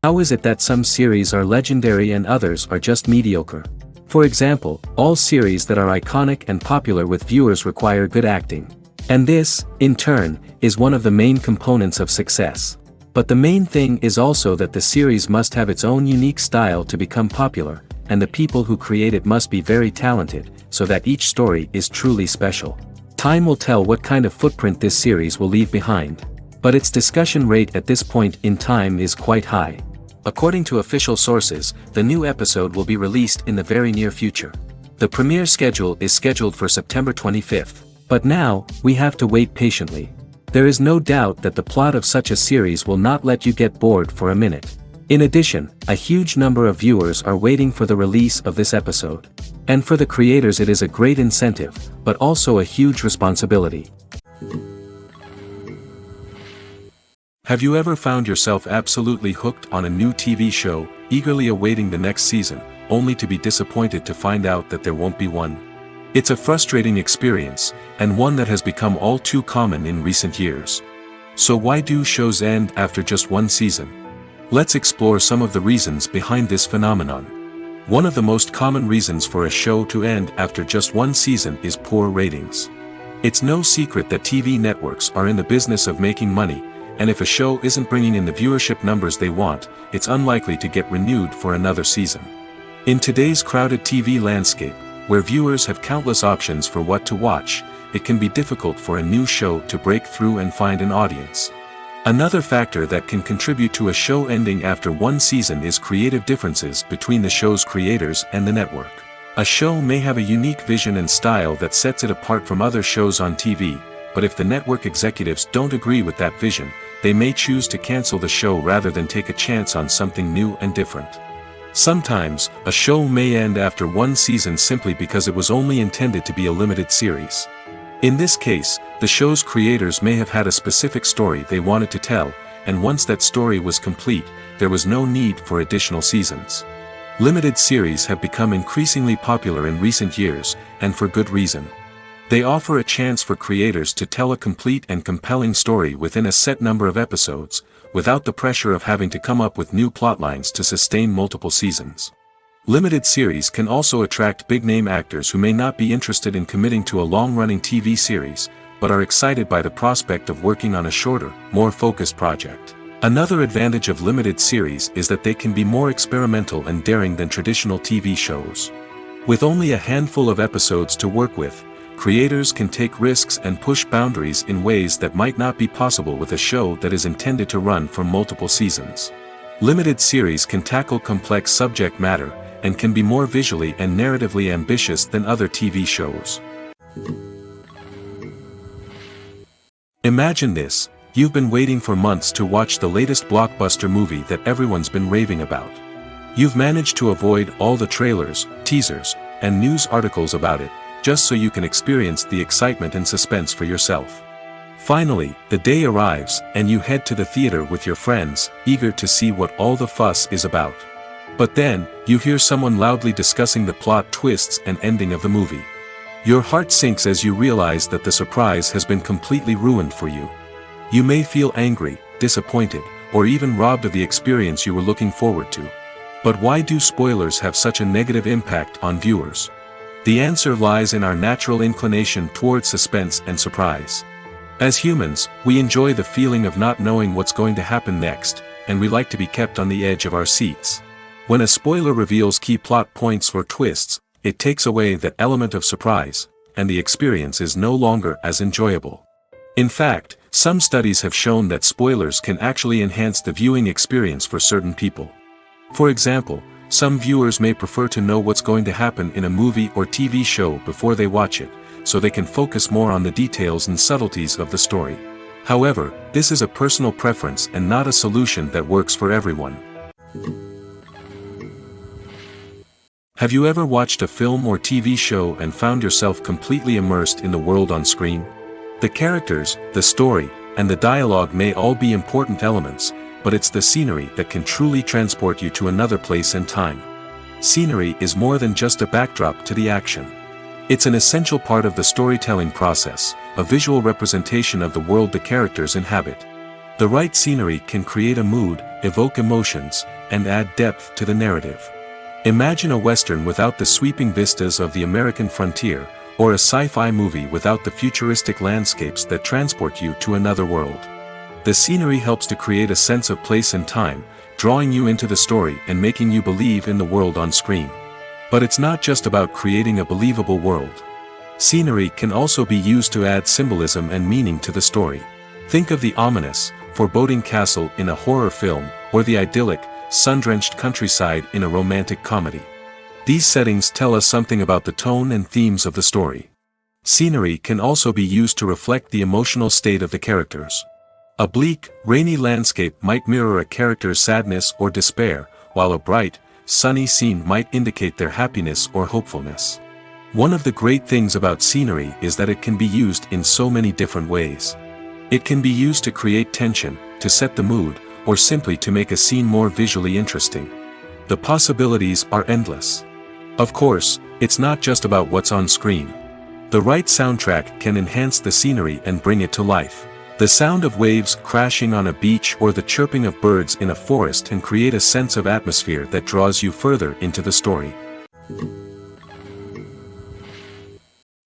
How is it that some series are legendary and others are just mediocre? For example, all series that are iconic and popular with viewers require good acting. And this, in turn, is one of the main components of success. But the main thing is also that the series must have its own unique style to become popular, and the people who create it must be very talented, so that each story is truly special. Time will tell what kind of footprint this series will leave behind. But its discussion rate at this point in time is quite high. According to official sources, the new episode will be released in the very near future. The premiere schedule is scheduled for September 25th. But now, we have to wait patiently. There is no doubt that the plot of such a series will not let you get bored for a minute. In addition, a huge number of viewers are waiting for the release of this episode. And for the creators it is a great incentive, but also a huge responsibility. Have you ever found yourself absolutely hooked on a new TV show, eagerly awaiting the next season, only to be disappointed to find out that there won't be one? It's a frustrating experience, and one that has become all too common in recent years. So why do shows end after just one season? Let's explore some of the reasons behind this phenomenon. One of the most common reasons for a show to end after just one season is poor ratings. It's no secret that TV networks are in the business of making money, and if a show isn't bringing in the viewership numbers they want, it's unlikely to get renewed for another season. In today's crowded TV landscape, where viewers have countless options for what to watch, it can be difficult for a new show to break through and find an audience. Another factor that can contribute to a show ending after one season is creative differences between the show's creators and the network. A show may have a unique vision and style that sets it apart from other shows on TV, but if the network executives don't agree with that vision, they may choose to cancel the show rather than take a chance on something new and different. Sometimes, a show may end after one season simply because it was only intended to be a limited series. In this case, the show's creators may have had a specific story they wanted to tell, and once that story was complete, there was no need for additional seasons. Limited series have become increasingly popular in recent years, and for good reason. They offer a chance for creators to tell a complete and compelling story within a set number of episodes, without the pressure of having to come up with new plotlines to sustain multiple seasons. Limited series can also attract big-name actors who may not be interested in committing to a long-running TV series, but are excited by the prospect of working on a shorter, more focused project. Another advantage of limited series is that they can be more experimental and daring than traditional TV shows. With only a handful of episodes to work with, creators can take risks and push boundaries in ways that might not be possible with a show that is intended to run for multiple seasons. Limited series can tackle complex subject matter, and can be more visually and narratively ambitious than other TV shows. Imagine this: you've been waiting for months to watch the latest blockbuster movie that everyone's been raving about. You've managed to avoid all the trailers, teasers, and news articles about it, just so you can experience the excitement and suspense for yourself. Finally, the day arrives, and you head to the theater with your friends, eager to see what all the fuss is about. But then, you hear someone loudly discussing the plot twists and ending of the movie. Your heart sinks as you realize that the surprise has been completely ruined for you. You may feel angry, disappointed, or even robbed of the experience you were looking forward to. But why do spoilers have such a negative impact on viewers? The answer lies in our natural inclination toward suspense and surprise. As humans, we enjoy the feeling of not knowing what's going to happen next, and we like to be kept on the edge of our seats. When a spoiler reveals key plot points or twists, it takes away that element of surprise, and the experience is no longer as enjoyable. In fact, some studies have shown that spoilers can actually enhance the viewing experience for certain people. For example, some viewers may prefer to know what's going to happen in a movie or TV show before they watch it, so they can focus more on the details and subtleties of the story. However, this is a personal preference and not a solution that works for everyone. Have you ever watched a film or TV show and found yourself completely immersed in the world on screen? The characters, the story, and the dialogue may all be important elements, but it's the scenery that can truly transport you to another place and time. Scenery is more than just a backdrop to the action. It's an essential part of the storytelling process, a visual representation of the world the characters inhabit. The right scenery can create a mood, evoke emotions, and add depth to the narrative. Imagine a Western without the sweeping vistas of the American frontier, or a sci-fi movie without the futuristic landscapes that transport you to another world. The scenery helps to create a sense of place and time, drawing you into the story and making you believe in the world on screen. But it's not just about creating a believable world. Scenery can also be used to add symbolism and meaning to the story. Think of the ominous, foreboding castle in a horror film, or the idyllic, sun-drenched countryside in a romantic comedy. These settings tell us something about the tone and themes of the story. Scenery can also be used to reflect the emotional state of the characters. A bleak, rainy landscape might mirror a character's sadness or despair, while a bright, sunny scene might indicate their happiness or hopefulness. One of the great things about scenery is that it can be used in so many different ways. It can be used to create tension, to set the mood, or simply to make a scene more visually interesting. The possibilities are endless. Of course, it's not just about what's on screen. The right soundtrack can enhance the scenery and bring it to life. The sound of waves crashing on a beach or the chirping of birds in a forest can create a sense of atmosphere that draws you further into the story.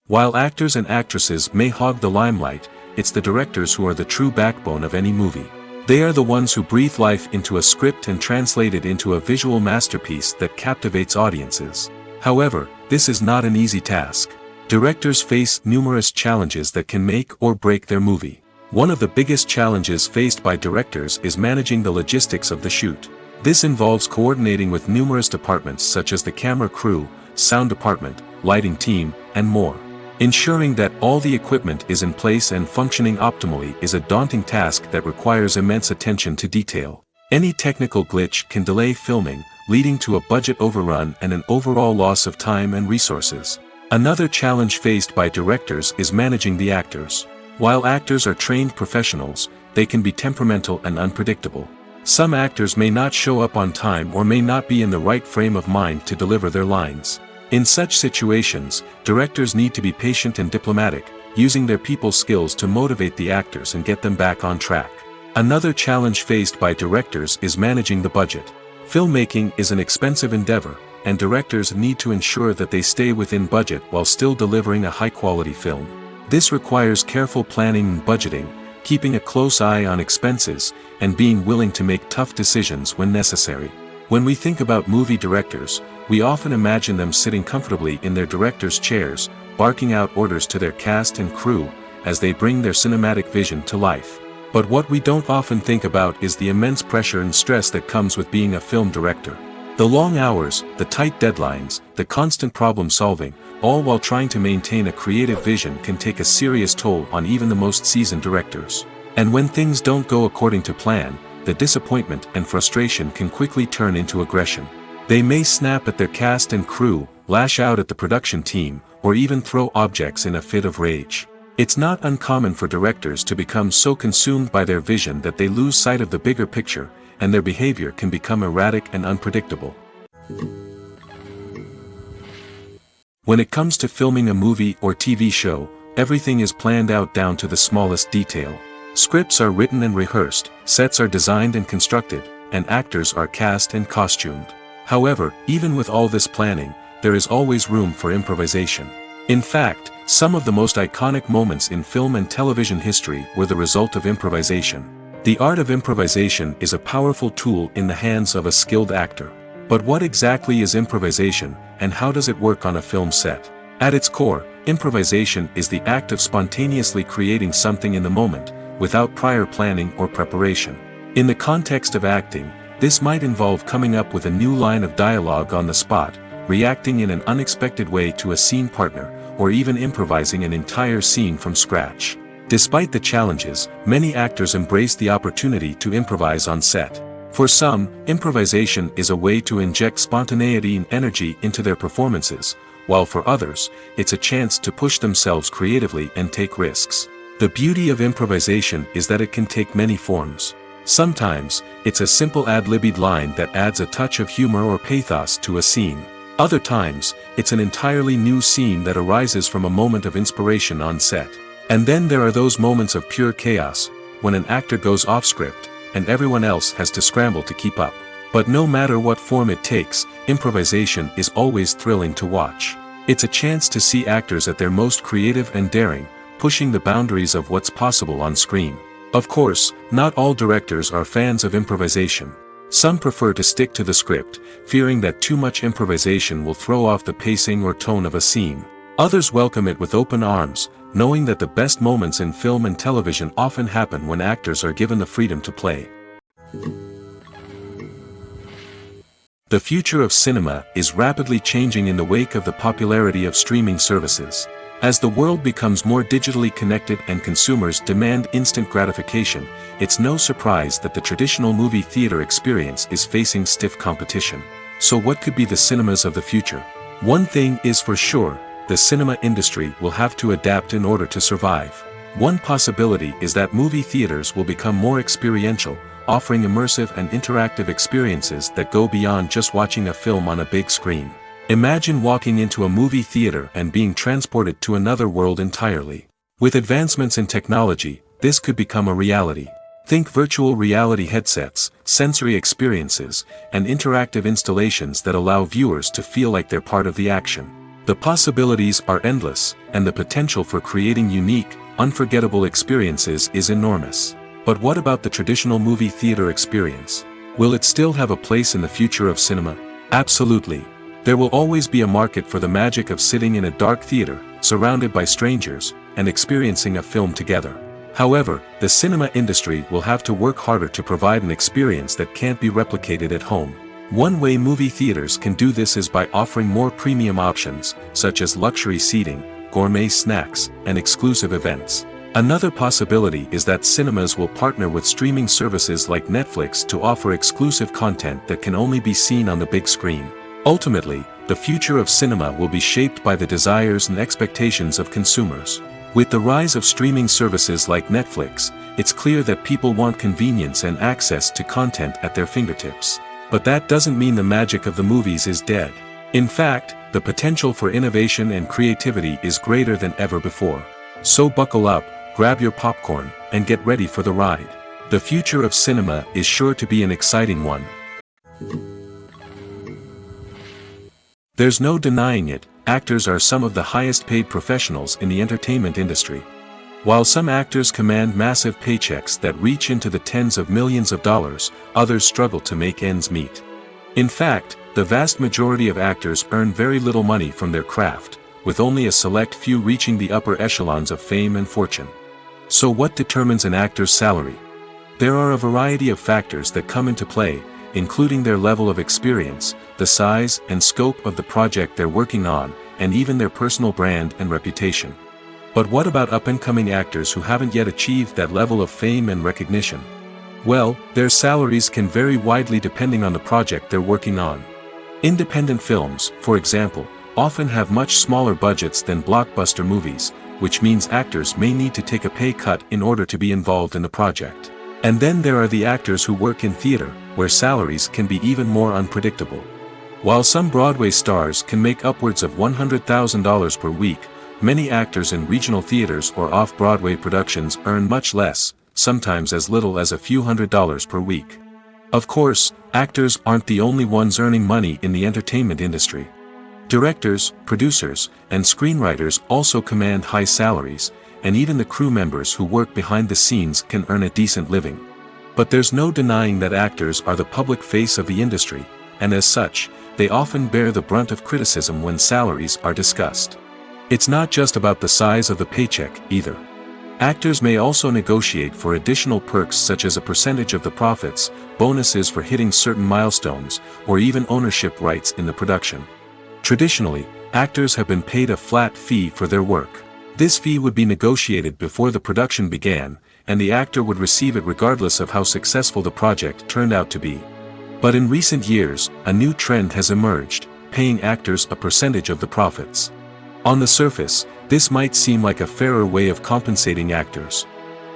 While actors and actresses may hog the limelight, it's the directors who are the true backbone of any movie. They are the ones who breathe life into a script and translate it into a visual masterpiece that captivates audiences. However, this is not an easy task. Directors face numerous challenges that can make or break their movie. One of the biggest challenges faced by directors is managing the logistics of the shoot. This involves coordinating with numerous departments such as the camera crew, sound department, lighting team, and more. Ensuring that all the equipment is in place and functioning optimally is a daunting task that requires immense attention to detail. Any technical glitch can delay filming, leading to a budget overrun and an overall loss of time and resources. Another challenge faced by directors is managing the actors. While actors are trained professionals, they can be temperamental and unpredictable. Some actors may not show up on time or may not be in the right frame of mind to deliver their lines. In such situations, directors need to be patient and diplomatic, using their people skills to motivate the actors and get them back on track. Another challenge faced by directors is managing the budget. Filmmaking is an expensive endeavor, and directors need to ensure that they stay within budget while still delivering a high-quality film. This requires careful planning and budgeting, keeping a close eye on expenses, and being willing to make tough decisions when necessary. When we think about movie directors, we often imagine them sitting comfortably in their director's chairs, barking out orders to their cast and crew, as they bring their cinematic vision to life. But what we don't often think about is the immense pressure and stress that comes with being a film director. The long hours, the tight deadlines, the constant problem solving, all while trying to maintain a creative vision can take a serious toll on even the most seasoned directors. And when things don't go according to plan, the disappointment and frustration can quickly turn into aggression. They may snap at their cast and crew, lash out at the production team, or even throw objects in a fit of rage. It's not uncommon for directors to become so consumed by their vision that they lose sight of the bigger picture, and their behavior can become erratic and unpredictable. When it comes to filming a movie or TV show, everything is planned out down to the smallest detail. Scripts are written and rehearsed, sets are designed and constructed, and actors are cast and costumed. However, even with all this planning, there is always room for improvisation. In fact, some of the most iconic moments in film and television history were the result of improvisation. The art of improvisation is a powerful tool in the hands of a skilled actor. But what exactly is improvisation, and how does it work on a film set? At its core, improvisation is the act of spontaneously creating something in the moment, without prior planning or preparation. In the context of acting, this might involve coming up with a new line of dialogue on the spot, reacting in an unexpected way to a scene partner, or even improvising an entire scene from scratch. Despite the challenges, many actors embrace the opportunity to improvise on set. For some, improvisation is a way to inject spontaneity and energy into their performances, while for others, it's a chance to push themselves creatively and take risks. The beauty of improvisation is that it can take many forms. Sometimes, it's a simple ad-libbed line that adds a touch of humor or pathos to a scene. Other times, it's an entirely new scene that arises from a moment of inspiration on set. And then there are those moments of pure chaos, when an actor goes off script, and everyone else has to scramble to keep up. But no matter what form it takes, improvisation is always thrilling to watch. It's a chance to see actors at their most creative and daring, pushing the boundaries of what's possible on screen. Of course, not all directors are fans of improvisation. Some prefer to stick to the script, fearing that too much improvisation will throw off the pacing or tone of a scene. Others welcome it with open arms, knowing that the best moments in film and television often happen when actors are given the freedom to play. The future of cinema is rapidly changing in the wake of the popularity of streaming services. As the world becomes more digitally connected and consumers demand instant gratification, it's no surprise that the traditional movie theater experience is facing stiff competition. So what could be the cinemas of the future? One thing is for sure, the cinema industry will have to adapt in order to survive. One possibility is that movie theaters will become more experiential, offering immersive and interactive experiences that go beyond just watching a film on a big screen. Imagine walking into a movie theater and being transported to another world entirely. With advancements in technology, this could become a reality. Think virtual reality headsets, sensory experiences, and interactive installations that allow viewers to feel like they're part of the action. The possibilities are endless, and the potential for creating unique, unforgettable experiences is enormous. But what about the traditional movie theater experience? Will it still have a place in the future of cinema? Absolutely. There will always be a market for the magic of sitting in a dark theater, surrounded by strangers, and experiencing a film together. However, the cinema industry will have to work harder to provide an experience that can't be replicated at home. One way movie theaters can do this is by offering more premium options, such as luxury seating, gourmet snacks, and exclusive events. Another possibility is that cinemas will partner with streaming services like Netflix to offer exclusive content that can only be seen on the big screen. Ultimately, the future of cinema will be shaped by the desires and expectations of consumers. With the rise of streaming services like Netflix, it's clear that people want convenience and access to content at their fingertips. But that doesn't mean the magic of the movies is dead. In fact, the potential for innovation and creativity is greater than ever before. So buckle up, grab your popcorn, and get ready for the ride. The future of cinema is sure to be an exciting one. There's no denying it, actors are some of the highest paid professionals in the entertainment industry. While some actors command massive paychecks that reach into the tens of millions of dollars, others struggle to make ends meet. In fact, the vast majority of actors earn very little money from their craft, with only a select few reaching the upper echelons of fame and fortune. So what determines an actor's salary? There are a variety of factors that come into play, including their level of experience, the size and scope of the project they're working on, and even their personal brand and reputation. But what about up-and-coming actors who haven't yet achieved that level of fame and recognition? Well, their salaries can vary widely depending on the project they're working on. Independent films, for example, often have much smaller budgets than blockbuster movies, which means actors may need to take a pay cut in order to be involved in the project. And then there are the actors who work in theater, where salaries can be even more unpredictable. While some Broadway stars can make upwards of $100,000 per week, many actors in regional theaters or off-Broadway productions earn much less, sometimes as little as a few $100s per week. Of course, actors aren't the only ones earning money in the entertainment industry. Directors, producers, and screenwriters also command high salaries, and even the crew members who work behind the scenes can earn a decent living. But there's no denying that actors are the public face of the industry, and as such, they often bear the brunt of criticism when salaries are discussed. It's not just about the size of the paycheck, either. Actors may also negotiate for additional perks such as a percentage of the profits, bonuses for hitting certain milestones, or even ownership rights in the production. Traditionally, actors have been paid a flat fee for their work. This fee would be negotiated before the production began, and the actor would receive it regardless of how successful the project turned out to be. But in recent years, a new trend has emerged, paying actors a percentage of the profits. On the surface, this might seem like a fairer way of compensating actors.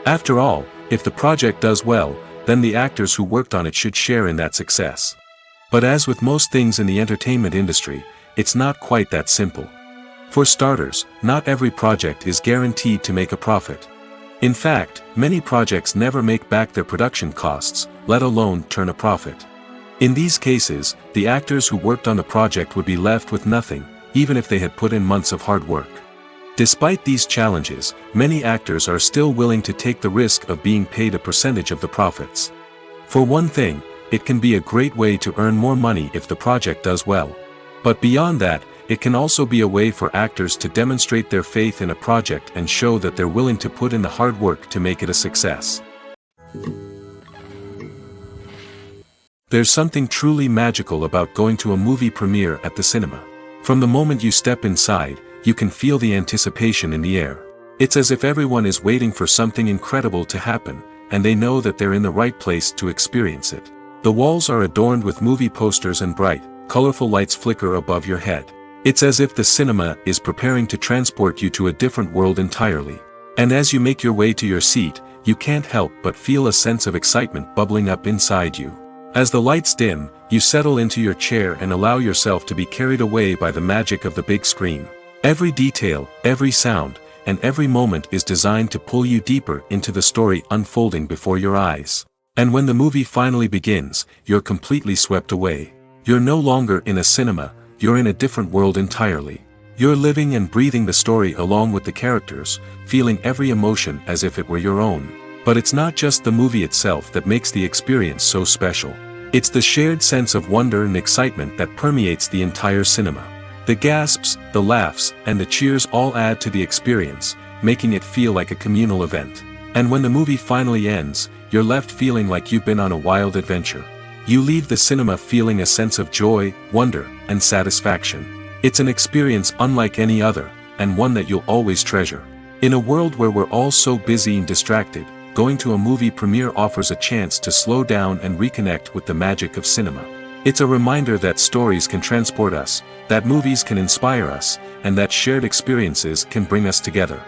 After all, if the project does well, then the actors who worked on it should share in that success. But as with most things in the entertainment industry, it's not quite that simple. For starters, not every project is guaranteed to make a profit. In fact, many projects never make back their production costs, let alone turn a profit. In these cases, the actors who worked on the project would be left with nothing, even if they had put in months of hard work. Despite these challenges, many actors are still willing to take the risk of being paid a percentage of the profits. For one thing, it can be a great way to earn more money if the project does well. But beyond that, it can also be a way for actors to demonstrate their faith in a project and show that they're willing to put in the hard work to make it a success. There's something truly magical about going to a movie premiere at the cinema. From the moment you step inside, you can feel the anticipation in the air. It's as if everyone is waiting for something incredible to happen, and they know that they're in the right place to experience it. The walls are adorned with movie posters and bright, colorful lights flicker above your head. It's as if the cinema is preparing to transport you to a different world entirely. And as you make your way to your seat, you can't help but feel a sense of excitement bubbling up inside you. As the lights dim, you settle into your chair and allow yourself to be carried away by the magic of the big screen. Every detail, every sound, and every moment is designed to pull you deeper into the story unfolding before your eyes. And when the movie finally begins, you're completely swept away. You're no longer in a cinema, you're in a different world entirely. You're living and breathing the story along with the characters, feeling every emotion as if it were your own. But it's not just the movie itself that makes the experience so special. It's the shared sense of wonder and excitement that permeates the entire cinema. The gasps, the laughs, and the cheers all add to the experience, making it feel like a communal event. And when the movie finally ends, you're left feeling like you've been on a wild adventure. You leave the cinema feeling a sense of joy, wonder, and satisfaction. It's an experience unlike any other, and one that you'll always treasure. In a world where we're all so busy and distracted, going to a movie premiere offers a chance to slow down and reconnect with the magic of cinema. It's a reminder that stories can transport us, that movies can inspire us, and that shared experiences can bring us together.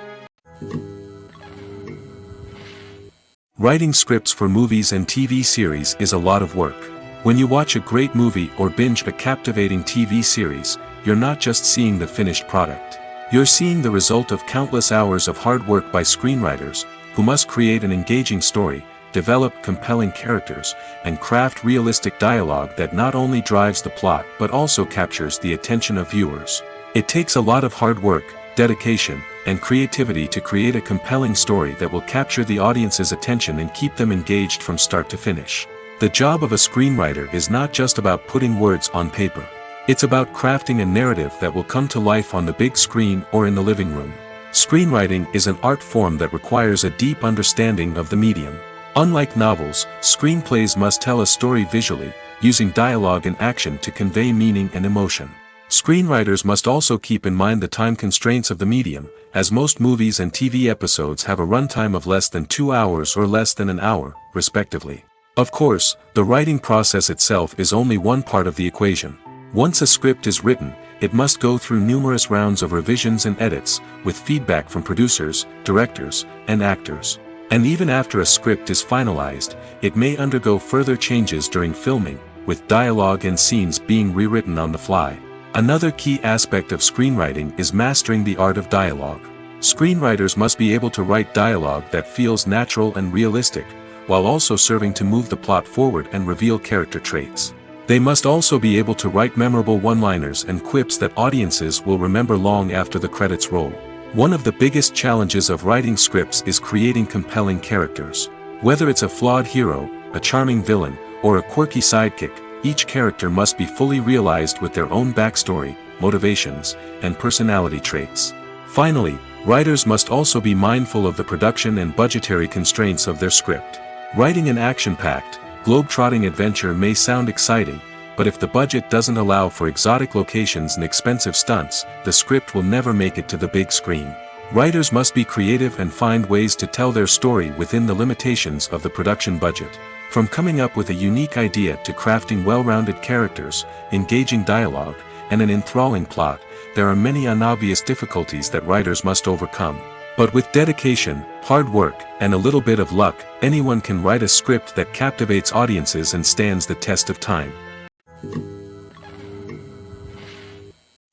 Writing scripts for movies and TV series is a lot of work. When you watch a great movie or binge a captivating TV series, you're not just seeing the finished product. You're seeing the result of countless hours of hard work by screenwriters, who must create an engaging story, develop compelling characters, and craft realistic dialogue that not only drives the plot but also captures the attention of viewers. It takes a lot of hard work, dedication, and creativity to create a compelling story that will capture the audience's attention and keep them engaged from start to finish. The job of a screenwriter is not just about putting words on paper. It's about crafting a narrative that will come to life on the big screen or in the living room. Screenwriting is an art form that requires a deep understanding of the medium. Unlike novels, screenplays must tell a story visually, using dialogue and action to convey meaning and emotion. Screenwriters must also keep in mind the time constraints of the medium, as most movies and TV episodes have a runtime of less than 2 hours or less than an hour, respectively. Of course, the writing process itself is only one part of the equation. Once a script is written, it must go through numerous rounds of revisions and edits, with feedback from producers, directors, and actors. And even after a script is finalized, it may undergo further changes during filming, with dialogue and scenes being rewritten on the fly. Another key aspect of screenwriting is mastering the art of dialogue. Screenwriters must be able to write dialogue that feels natural and realistic, while also serving to move the plot forward and reveal character traits. They must also be able to write memorable one-liners and quips that audiences will remember long after the credits roll. One of the biggest challenges of writing scripts is creating compelling characters. Whether it's a flawed hero, a charming villain, or a quirky sidekick, each character must be fully realized with their own backstory, motivations, and personality traits. Finally, writers must also be mindful of the production and budgetary constraints of their script. Writing an action-packed, globe-trotting adventure may sound exciting, but if the budget doesn't allow for exotic locations and expensive stunts, the script will never make it to the big screen. Writers must be creative and find ways to tell their story within the limitations of the production budget. From coming up with a unique idea to crafting well-rounded characters, engaging dialogue, and an enthralling plot, there are many unobvious difficulties that writers must overcome. But with dedication, hard work, and a little bit of luck, anyone can write a script that captivates audiences and stands the test of time.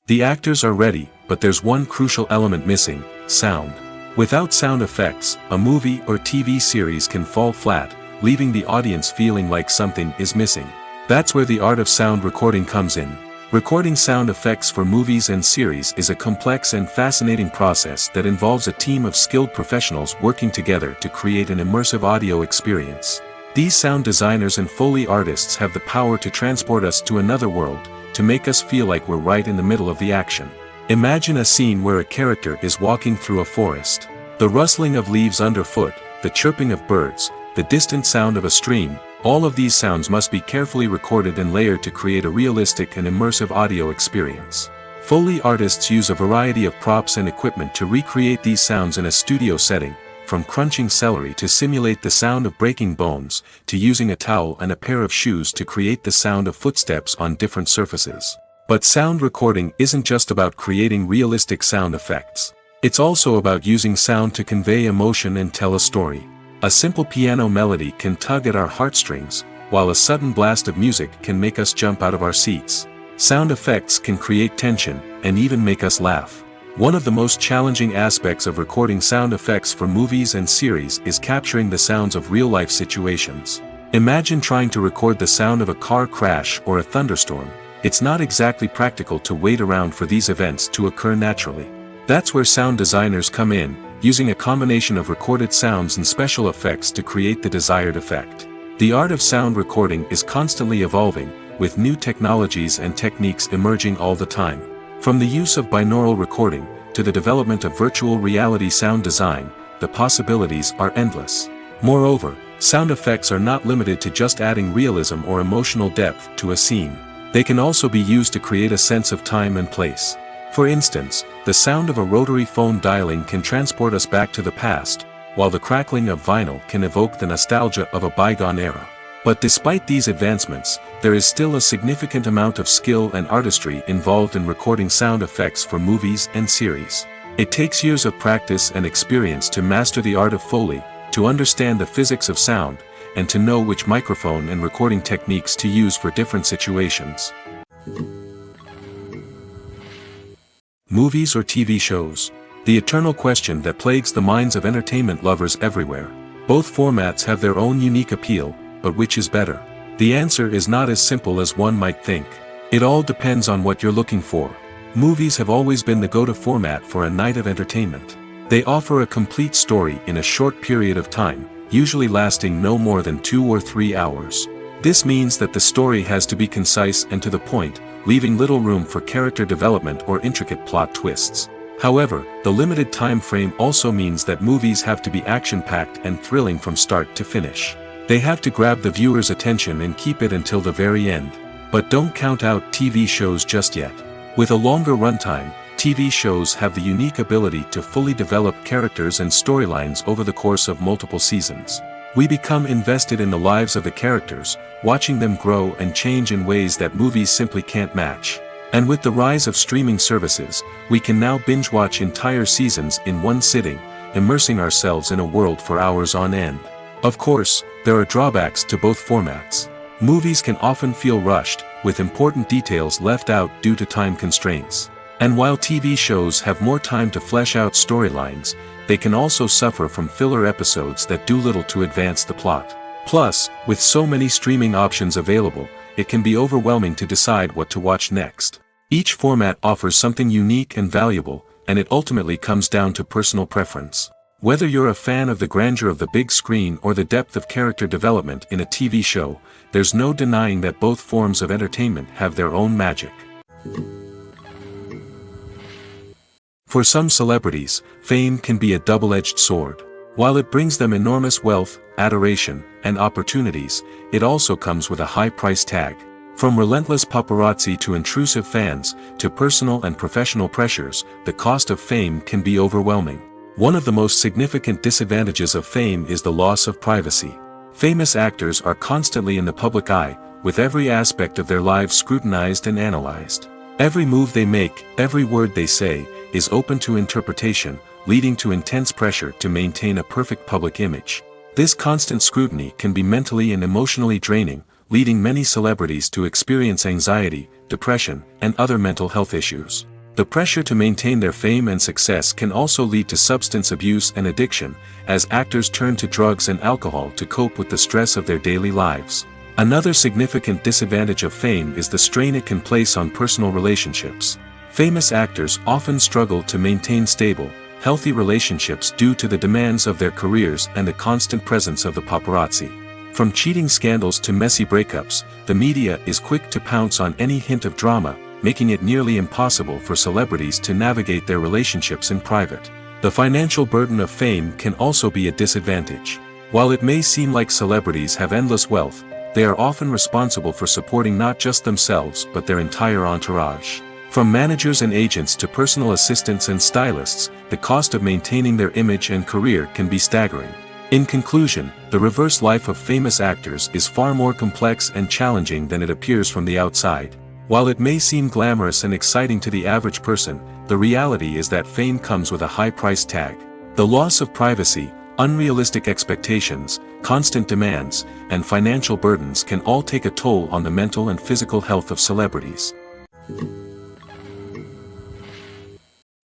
The actors are ready, but there's one crucial element missing: sound. Without sound effects, a movie or TV series can fall flat, leaving the audience feeling like something is missing. That's where the art of sound recording comes in. Recording sound effects for movies and series is a complex and fascinating process that involves a team of skilled professionals working together to create an immersive audio experience. These sound designers and Foley artists have the power to transport us to another world, to make us feel like we're right in the middle of the action. Imagine a scene where a character is walking through a forest. The rustling of leaves underfoot, the chirping of birds, the distant sound of a stream, all of these sounds must be carefully recorded and layered to create a realistic and immersive audio experience. Foley artists use a variety of props and equipment to recreate these sounds in a studio setting, from crunching celery to simulate the sound of breaking bones, to using a towel and a pair of shoes to create the sound of footsteps on different surfaces. But sound recording isn't just about creating realistic sound effects. It's also about using sound to convey emotion and tell a story. A simple piano melody can tug at our heartstrings, while a sudden blast of music can make us jump out of our seats. Sound effects can create tension, and even make us laugh. One of the most challenging aspects of recording sound effects for movies and series is capturing the sounds of real-life situations. Imagine trying to record the sound of a car crash or a thunderstorm. It's not exactly practical to wait around for these events to occur naturally. That's where sound designers come in, using a combination of recorded sounds and special effects to create the desired effect. The art of sound recording is constantly evolving, with new technologies and techniques emerging all the time. From the use of binaural recording, to the development of virtual reality sound design, the possibilities are endless. Moreover, sound effects are not limited to just adding realism or emotional depth to a scene. They can also be used to create a sense of time and place. For instance, the sound of a rotary phone dialing can transport us back to the past, while the crackling of vinyl can evoke the nostalgia of a bygone era. But despite these advancements, there is still a significant amount of skill and artistry involved in recording sound effects for movies and series. It takes years of practice and experience to master the art of Foley, to understand the physics of sound, and to know which microphone and recording techniques to use for different situations. Movies or TV shows? The eternal question that plagues the minds of entertainment lovers everywhere. Both formats have their own unique appeal, but which is better? The answer is not as simple as one might think. It all depends on what you're looking for. Movies have always been the go-to format for a night of entertainment. They offer a complete story in a short period of time, usually lasting no more than 2 or 3 hours. This means that the story has to be concise and to the point, leaving little room for character development or intricate plot twists. However, the limited time frame also means that movies have to be action-packed and thrilling from start to finish. They have to grab the viewer's attention and keep it until the very end. But don't count out TV shows just yet. With a longer runtime, TV shows have the unique ability to fully develop characters and storylines over the course of multiple seasons. We become invested in the lives of the characters, watching them grow and change in ways that movies simply can't match. And with the rise of streaming services, we can now binge-watch entire seasons in one sitting, immersing ourselves in a world for hours on end. Of course, there are drawbacks to both formats. Movies can often feel rushed, with important details left out due to time constraints. And while TV shows have more time to flesh out storylines, they can also suffer from filler episodes that do little to advance the plot. Plus, with so many streaming options available, it can be overwhelming to decide what to watch next. Each format offers something unique and valuable, and it ultimately comes down to personal preference. Whether you're a fan of the grandeur of the big screen or the depth of character development in a TV show, there's no denying that both forms of entertainment have their own magic. For some celebrities, fame can be a double-edged sword. While it brings them enormous wealth, adoration, and opportunities, it also comes with a high price tag. From relentless paparazzi to intrusive fans, to personal and professional pressures, the cost of fame can be overwhelming. One of the most significant disadvantages of fame is the loss of privacy. Famous actors are constantly in the public eye, with every aspect of their lives scrutinized and analyzed. Every move they make, every word they say, is open to interpretation, leading to intense pressure to maintain a perfect public image. This constant scrutiny can be mentally and emotionally draining, leading many celebrities to experience anxiety, depression, and other mental health issues. The pressure to maintain their fame and success can also lead to substance abuse and addiction, as actors turn to drugs and alcohol to cope with the stress of their daily lives. Another significant disadvantage of fame is the strain it can place on personal relationships. Famous actors often struggle to maintain stable, healthy relationships due to the demands of their careers and the constant presence of the paparazzi. From cheating scandals to messy breakups, the media is quick to pounce on any hint of drama, making it nearly impossible for celebrities to navigate their relationships in private. The financial burden of fame can also be a disadvantage. While it may seem like celebrities have endless wealth, they are often responsible for supporting not just themselves but their entire entourage. From managers and agents to personal assistants and stylists, the cost of maintaining their image and career can be staggering. In conclusion, the reverse life of famous actors is far more complex and challenging than it appears from the outside. While it may seem glamorous and exciting to the average person, the reality is that fame comes with a high price tag. The loss of privacy, unrealistic expectations, constant demands, and financial burdens can all take a toll on the mental and physical health of celebrities.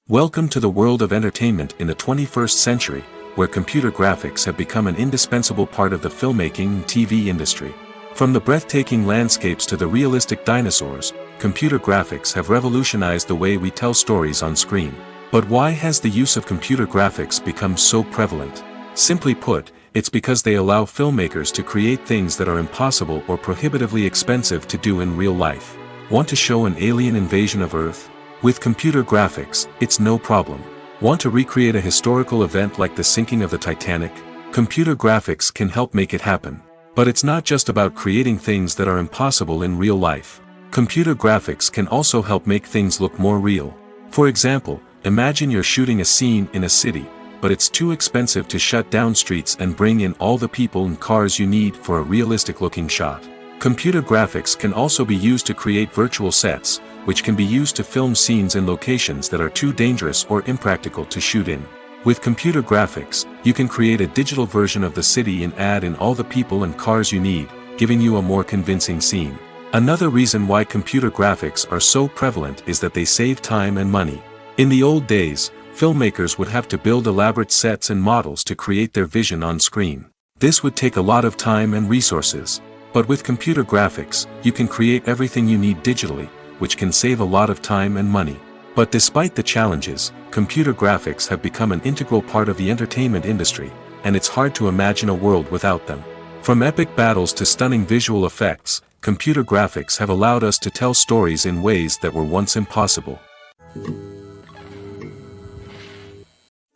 Welcome to the world of entertainment in the 21st century, where computer graphics have become an indispensable part of the filmmaking and TV industry. From the breathtaking landscapes to the realistic dinosaurs, computer graphics have revolutionized the way we tell stories on screen. But why has the use of computer graphics become so prevalent? Simply put, it's because they allow filmmakers to create things that are impossible or prohibitively expensive to do in real life. Want to show an alien invasion of Earth? With computer graphics, it's no problem. Want to recreate a historical event like the sinking of the Titanic? Computer graphics can help make it happen. But it's not just about creating things that are impossible in real life. Computer graphics can also help make things look more real. For example, imagine you're shooting a scene in a city, but it's too expensive to shut down streets and bring in all the people and cars you need for a realistic-looking shot. Computer graphics can also be used to create virtual sets, which can be used to film scenes in locations that are too dangerous or impractical to shoot in. With computer graphics, you can create a digital version of the city and add in all the people and cars you need, giving you a more convincing scene. Another reason why computer graphics are so prevalent is that they save time and money. In the old days, filmmakers would have to build elaborate sets and models to create their vision on screen. This would take a lot of time and resources. But with computer graphics, you can create everything you need digitally, which can save a lot of time and money. But despite the challenges, computer graphics have become an integral part of the entertainment industry, and it's hard to imagine a world without them. From epic battles to stunning visual effects, computer graphics have allowed us to tell stories in ways that were once impossible.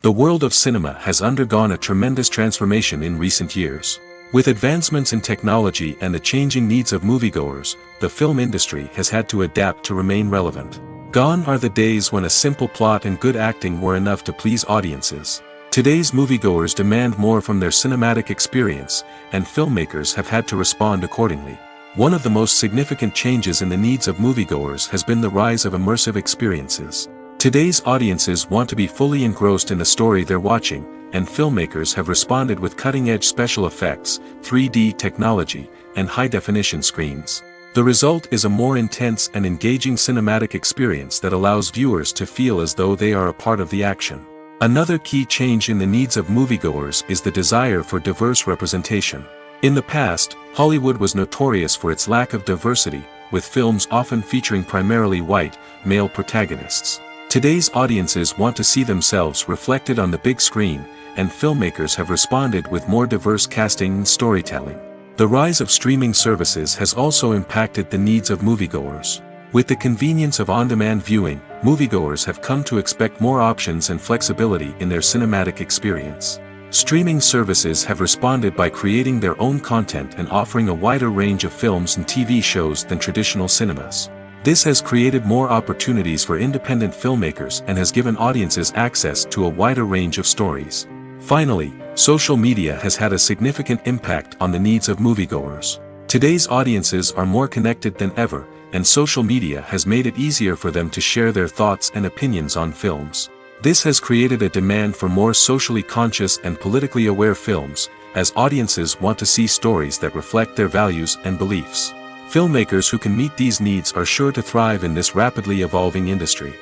The world of cinema has undergone a tremendous transformation in recent years. With advancements in technology and the changing needs of moviegoers, the film industry has had to adapt to remain relevant. Gone are the days when a simple plot and good acting were enough to please audiences. Today's moviegoers demand more from their cinematic experience, and filmmakers have had to respond accordingly. One of the most significant changes in the needs of moviegoers has been the rise of immersive experiences. Today's audiences want to be fully engrossed in the story they're watching, and filmmakers have responded with cutting-edge special effects, 3D technology, and high-definition screens. The result is a more intense and engaging cinematic experience that allows viewers to feel as though they are a part of the action. Another key change in the needs of moviegoers is the desire for diverse representation. In the past, Hollywood was notorious for its lack of diversity, with films often featuring primarily white, male protagonists. Today's audiences want to see themselves reflected on the big screen, and filmmakers have responded with more diverse casting and storytelling. The rise of streaming services has also impacted the needs of moviegoers. With the convenience of on-demand viewing, moviegoers have come to expect more options and flexibility in their cinematic experience. Streaming services have responded by creating their own content and offering a wider range of films and TV shows than traditional cinemas. This has created more opportunities for independent filmmakers and has given audiences access to a wider range of stories. Finally, social media has had a significant impact on the needs of moviegoers. Today's audiences are more connected than ever, and social media has made it easier for them to share their thoughts and opinions on films. This has created a demand for more socially conscious and politically aware films, as audiences want to see stories that reflect their values and beliefs. Filmmakers who can meet these needs are sure to thrive in this rapidly evolving industry.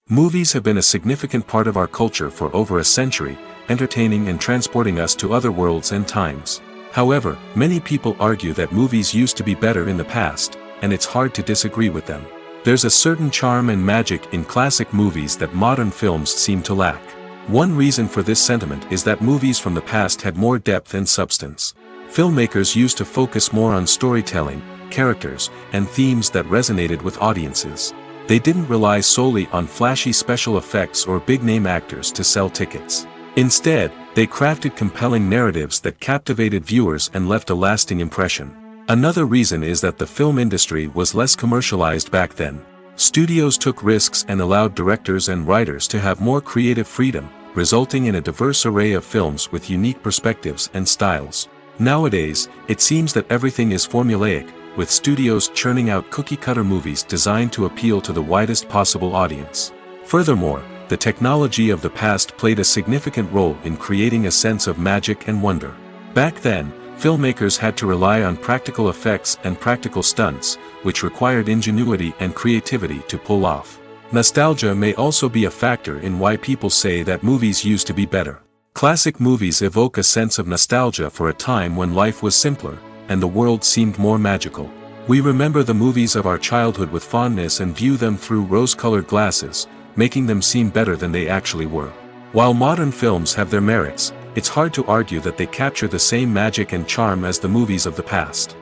Movies have been a significant part of our culture for over a century, entertaining and transporting us to other worlds and times. However, many people argue that movies used to be better in the past, and it's hard to disagree with them. There's a certain charm and magic in classic movies that modern films seem to lack. One reason for this sentiment is that movies from the past had more depth and substance. Filmmakers used to focus more on storytelling, characters, and themes that resonated with audiences. They didn't rely solely on flashy special effects or big-name actors to sell tickets. Instead, they crafted compelling narratives that captivated viewers and left a lasting impression. Another reason is that the film industry was less commercialized back then. Studios took risks and allowed directors and writers to have more creative freedom, resulting in a diverse array of films with unique perspectives and styles. Nowadays, it seems that everything is formulaic, with studios churning out cookie-cutter movies designed to appeal to the widest possible audience. Furthermore, the technology of the past played a significant role in creating a sense of magic and wonder. Back then, filmmakers had to rely on practical effects and practical stunts, which required ingenuity and creativity to pull off. Nostalgia may also be a factor in why people say that movies used to be better. Classic movies evoke a sense of nostalgia for a time when life was simpler, and the world seemed more magical. We remember the movies of our childhood with fondness and view them through rose-colored glasses, making them seem better than they actually were. While modern films have their merits, it's hard to argue that they capture the same magic and charm as the movies of the past.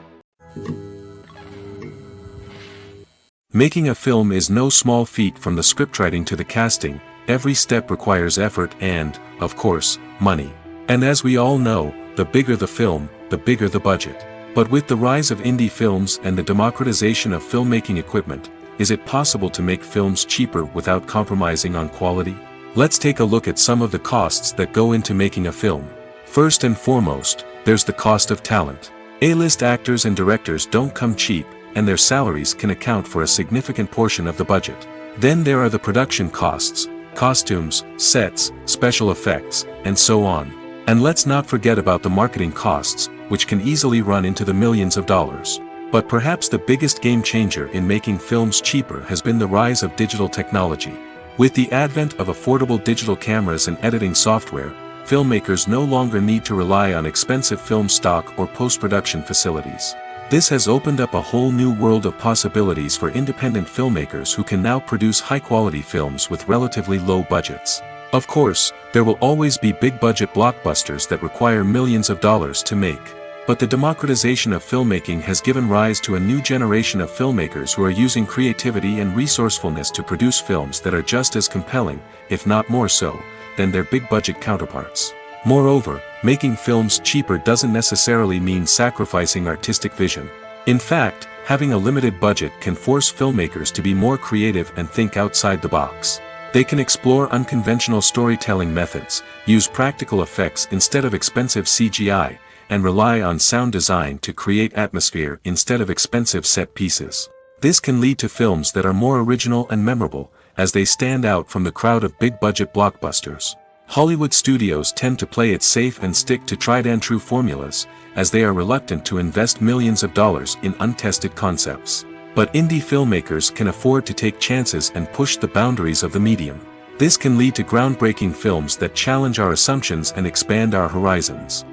Making a film is no small feat. From the scriptwriting to the casting, every step requires effort and, of course, money. And as we all know, the bigger the film, the bigger the budget. But with the rise of indie films and the democratization of filmmaking equipment, is it possible to make films cheaper without compromising on quality? Let's take a look at some of the costs that go into making a film. First and foremost, there's the cost of talent. A-list actors and directors don't come cheap, and their salaries can account for a significant portion of the budget. Then there are the production costs, costumes, sets, special effects, and so on. And let's not forget about the marketing costs, which can easily run into the millions of dollars. But perhaps the biggest game changer in making films cheaper has been the rise of digital technology. With the advent of affordable digital cameras and editing software, filmmakers no longer need to rely on expensive film stock or post-production facilities. This has opened up a whole new world of possibilities for independent filmmakers who can now produce high-quality films with relatively low budgets. Of course, there will always be big-budget blockbusters that require millions of dollars to make. But the democratization of filmmaking has given rise to a new generation of filmmakers who are using creativity and resourcefulness to produce films that are just as compelling, if not more so, than their big-budget counterparts. Moreover, making films cheaper doesn't necessarily mean sacrificing artistic vision. In fact, having a limited budget can force filmmakers to be more creative and think outside the box. They can explore unconventional storytelling methods, use practical effects instead of expensive CGI, and rely on sound design to create atmosphere instead of expensive set pieces. This can lead to films that are more original and memorable, as they stand out from the crowd of big-budget blockbusters. Hollywood studios tend to play it safe and stick to tried-and-true formulas, as they are reluctant to invest millions of dollars in untested concepts. But indie filmmakers can afford to take chances and push the boundaries of the medium. This can lead to groundbreaking films that challenge our assumptions and expand our horizons.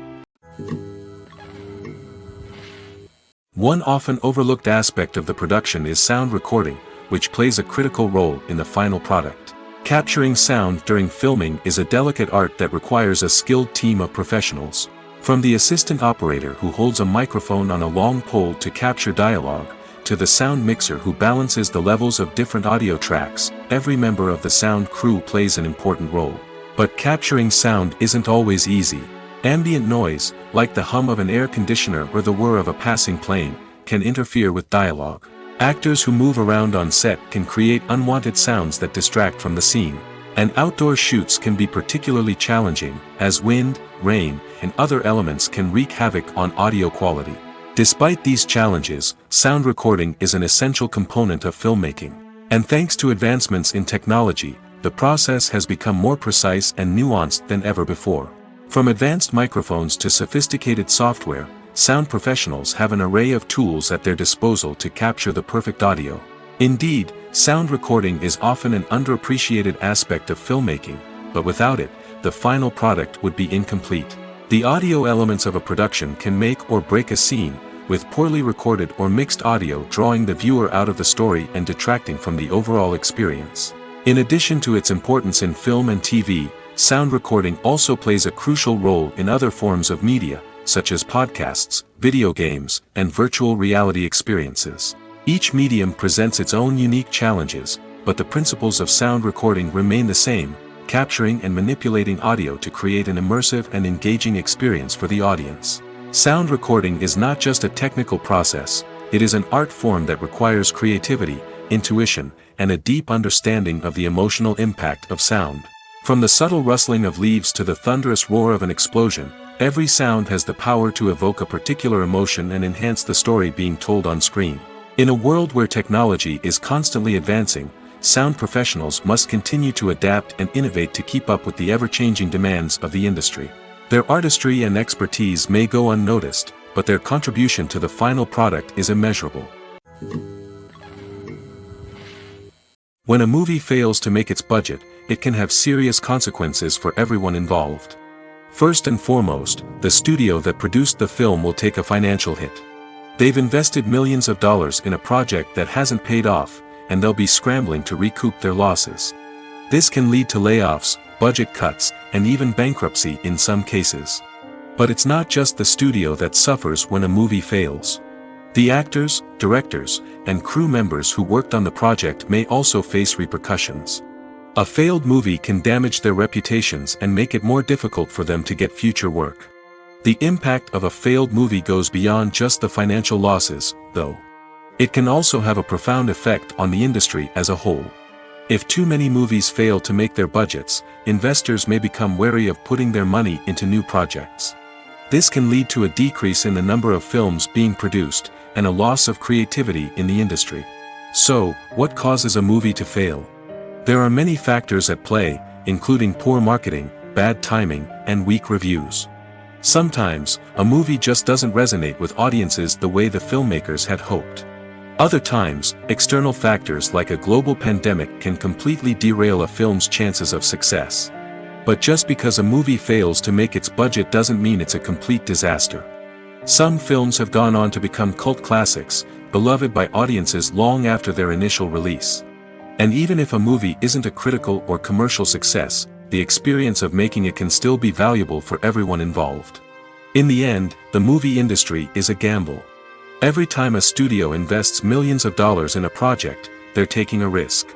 One often overlooked aspect of the production is sound recording, which plays a critical role in the final product. Capturing sound during filming is a delicate art that requires a skilled team of professionals. From the assistant operator who holds a microphone on a long pole to capture dialogue, to the sound mixer who balances the levels of different audio tracks, every member of the sound crew plays an important role. But capturing sound isn't always easy. Ambient noise, like the hum of an air conditioner or the whir of a passing plane, can interfere with dialogue. Actors who move around on set can create unwanted sounds that distract from the scene. And outdoor shoots can be particularly challenging, as wind, rain, and other elements can wreak havoc on audio quality. Despite these challenges, sound recording is an essential component of filmmaking. And thanks to advancements in technology, the process has become more precise and nuanced than ever before. From advanced microphones to sophisticated software, sound professionals have an array of tools at their disposal to capture the perfect audio. Indeed, sound recording is often an underappreciated aspect of filmmaking, but without it, the final product would be incomplete. The audio elements of a production can make or break a scene, with poorly recorded or mixed audio drawing the viewer out of the story and detracting from the overall experience. In addition to its importance in film and TV, sound recording also plays a crucial role in other forms of media, such as podcasts, video games, and virtual reality experiences. Each medium presents its own unique challenges, but the principles of sound recording remain the same, capturing and manipulating audio to create an immersive and engaging experience for the audience. Sound recording is not just a technical process, it is an art form that requires creativity, intuition, and a deep understanding of the emotional impact of sound. From the subtle rustling of leaves to the thunderous roar of an explosion, every sound has the power to evoke a particular emotion and enhance the story being told on screen. In a world where technology is constantly advancing, sound professionals must continue to adapt and innovate to keep up with the ever-changing demands of the industry. Their artistry and expertise may go unnoticed, but their contribution to the final product is immeasurable. When a movie fails to make its budget, it can have serious consequences for everyone involved. First and foremost, the studio that produced the film will take a financial hit. They've invested millions of dollars in a project that hasn't paid off, and they'll be scrambling to recoup their losses. This can lead to layoffs, budget cuts, and even bankruptcy in some cases. But it's not just the studio that suffers when a movie fails. The actors, directors, and crew members who worked on the project may also face repercussions. A failed movie can damage their reputations and make it more difficult for them to get future work. The impact of a failed movie goes beyond just the financial losses, though. It can also have a profound effect on the industry as a whole. If too many movies fail to make their budgets, investors may become wary of putting their money into new projects. This can lead to a decrease in the number of films being produced, and a loss of creativity in the industry. So, what causes a movie to fail? There are many factors at play, including poor marketing, bad timing, and weak reviews. Sometimes, a movie just doesn't resonate with audiences the way the filmmakers had hoped. Other times, external factors like a global pandemic can completely derail a film's chances of success. But just because a movie fails to make its budget doesn't mean it's a complete disaster. Some films have gone on to become cult classics, beloved by audiences long after their initial release. And even if a movie isn't a critical or commercial success, the experience of making it can still be valuable for everyone involved. In the end, the movie industry is a gamble. Every time a studio invests millions of dollars in a project, they're taking a risk.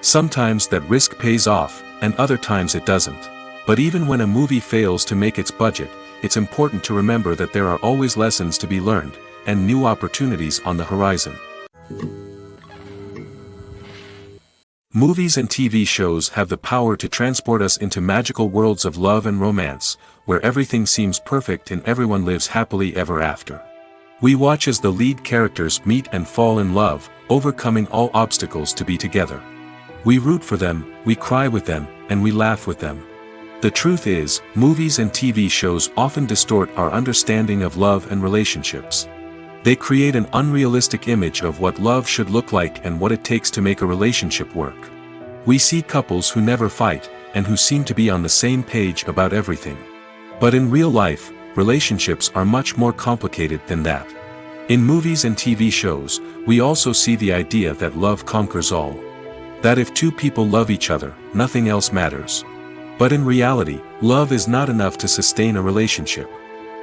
Sometimes that risk pays off, and other times it doesn't. But even when a movie fails to make its budget, it's important to remember that there are always lessons to be learned, and new opportunities on the horizon. Movies and TV shows have the power to transport us into magical worlds of love and romance, where everything seems perfect and everyone lives happily ever after. We watch as the lead characters meet and fall in love, overcoming all obstacles to be together. We root for them, we cry with them, and we laugh with them. The truth is, movies and TV shows often distort our understanding of love and relationships. They create an unrealistic image of what love should look like and what it takes to make a relationship work. We see couples who never fight, and who seem to be on the same page about everything. But in real life, relationships are much more complicated than that. In movies and TV shows, we also see the idea that love conquers all. That if two people love each other, nothing else matters. But in reality, love is not enough to sustain a relationship.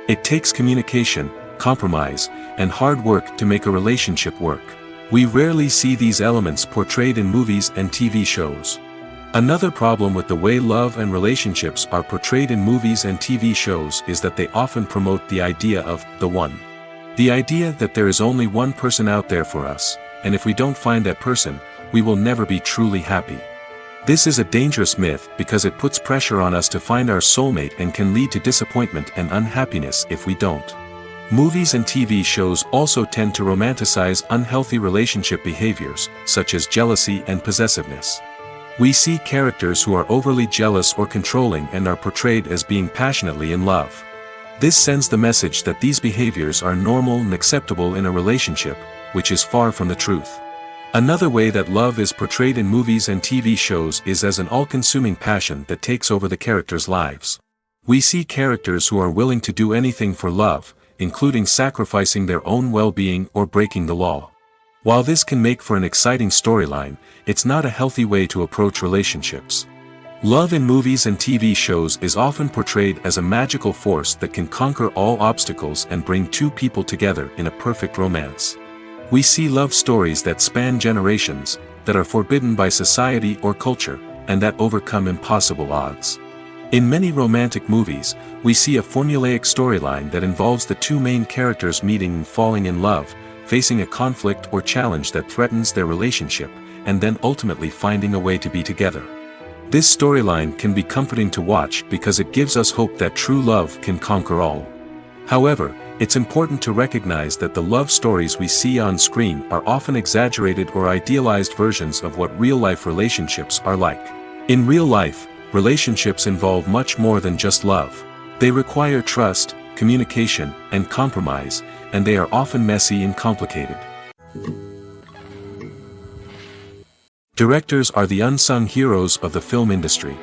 It takes communication, compromise, and hard work to make a relationship work. We rarely see these elements portrayed in movies and TV shows. Another problem with the way love and relationships are portrayed in movies and TV shows is that they often promote the idea of the one. The idea that there is only one person out there for us, and if we don't find that person, we will never be truly happy. This is a dangerous myth because it puts pressure on us to find our soulmate and can lead to disappointment and unhappiness if we don't. Movies and TV shows also tend to romanticize unhealthy relationship behaviors, such as jealousy and possessiveness. We see characters who are overly jealous or controlling and are portrayed as being passionately in love. This sends the message that these behaviors are normal and acceptable in a relationship, which is far from the truth. Another way that love is portrayed in movies and TV shows is as an all-consuming passion that takes over the characters' lives. We see characters who are willing to do anything for love, including sacrificing their own well-being or breaking the law. While this can make for an exciting storyline, it's not a healthy way to approach relationships. Love in movies and TV shows is often portrayed as a magical force that can conquer all obstacles and bring two people together in a perfect romance. We see love stories that span generations, that are forbidden by society or culture, and that overcome impossible odds. In many romantic movies, we see a formulaic storyline that involves the two main characters meeting and falling in love, facing a conflict or challenge that threatens their relationship, and then ultimately finding a way to be together. This storyline can be comforting to watch because it gives us hope that true love can conquer all. However, it's important to recognize that the love stories we see on screen are often exaggerated or idealized versions of what real-life relationships are like. In real life, relationships involve much more than just love. They require trust, communication, and compromise, and they are often messy and complicated. Directors are the unsung heroes of the film industry.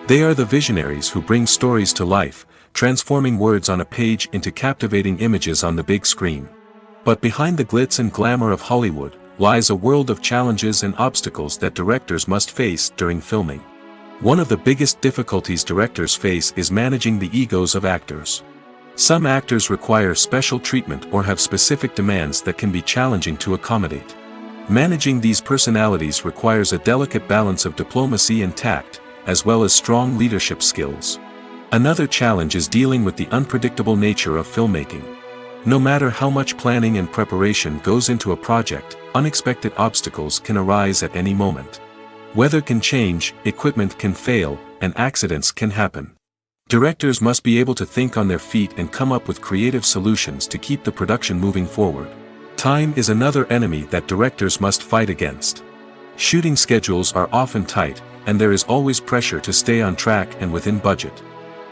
They are the visionaries who bring stories to life, transforming words on a page into captivating images on the big screen. But behind the glitz and glamour of Hollywood, lies a world of challenges and obstacles that directors must face during filming. One of the biggest difficulties directors face is managing the egos of actors. Some actors require special treatment or have specific demands that can be challenging to accommodate. Managing these personalities requires a delicate balance of diplomacy and tact, as well as strong leadership skills. Another challenge is dealing with the unpredictable nature of filmmaking. No matter how much planning and preparation goes into a project, unexpected obstacles can arise at any moment. Weather can change, equipment can fail, and accidents can happen. Directors must be able to think on their feet and come up with creative solutions to keep the production moving forward. Time is another enemy that directors must fight against. Shooting schedules are often tight, and there is always pressure to stay on track and within budget.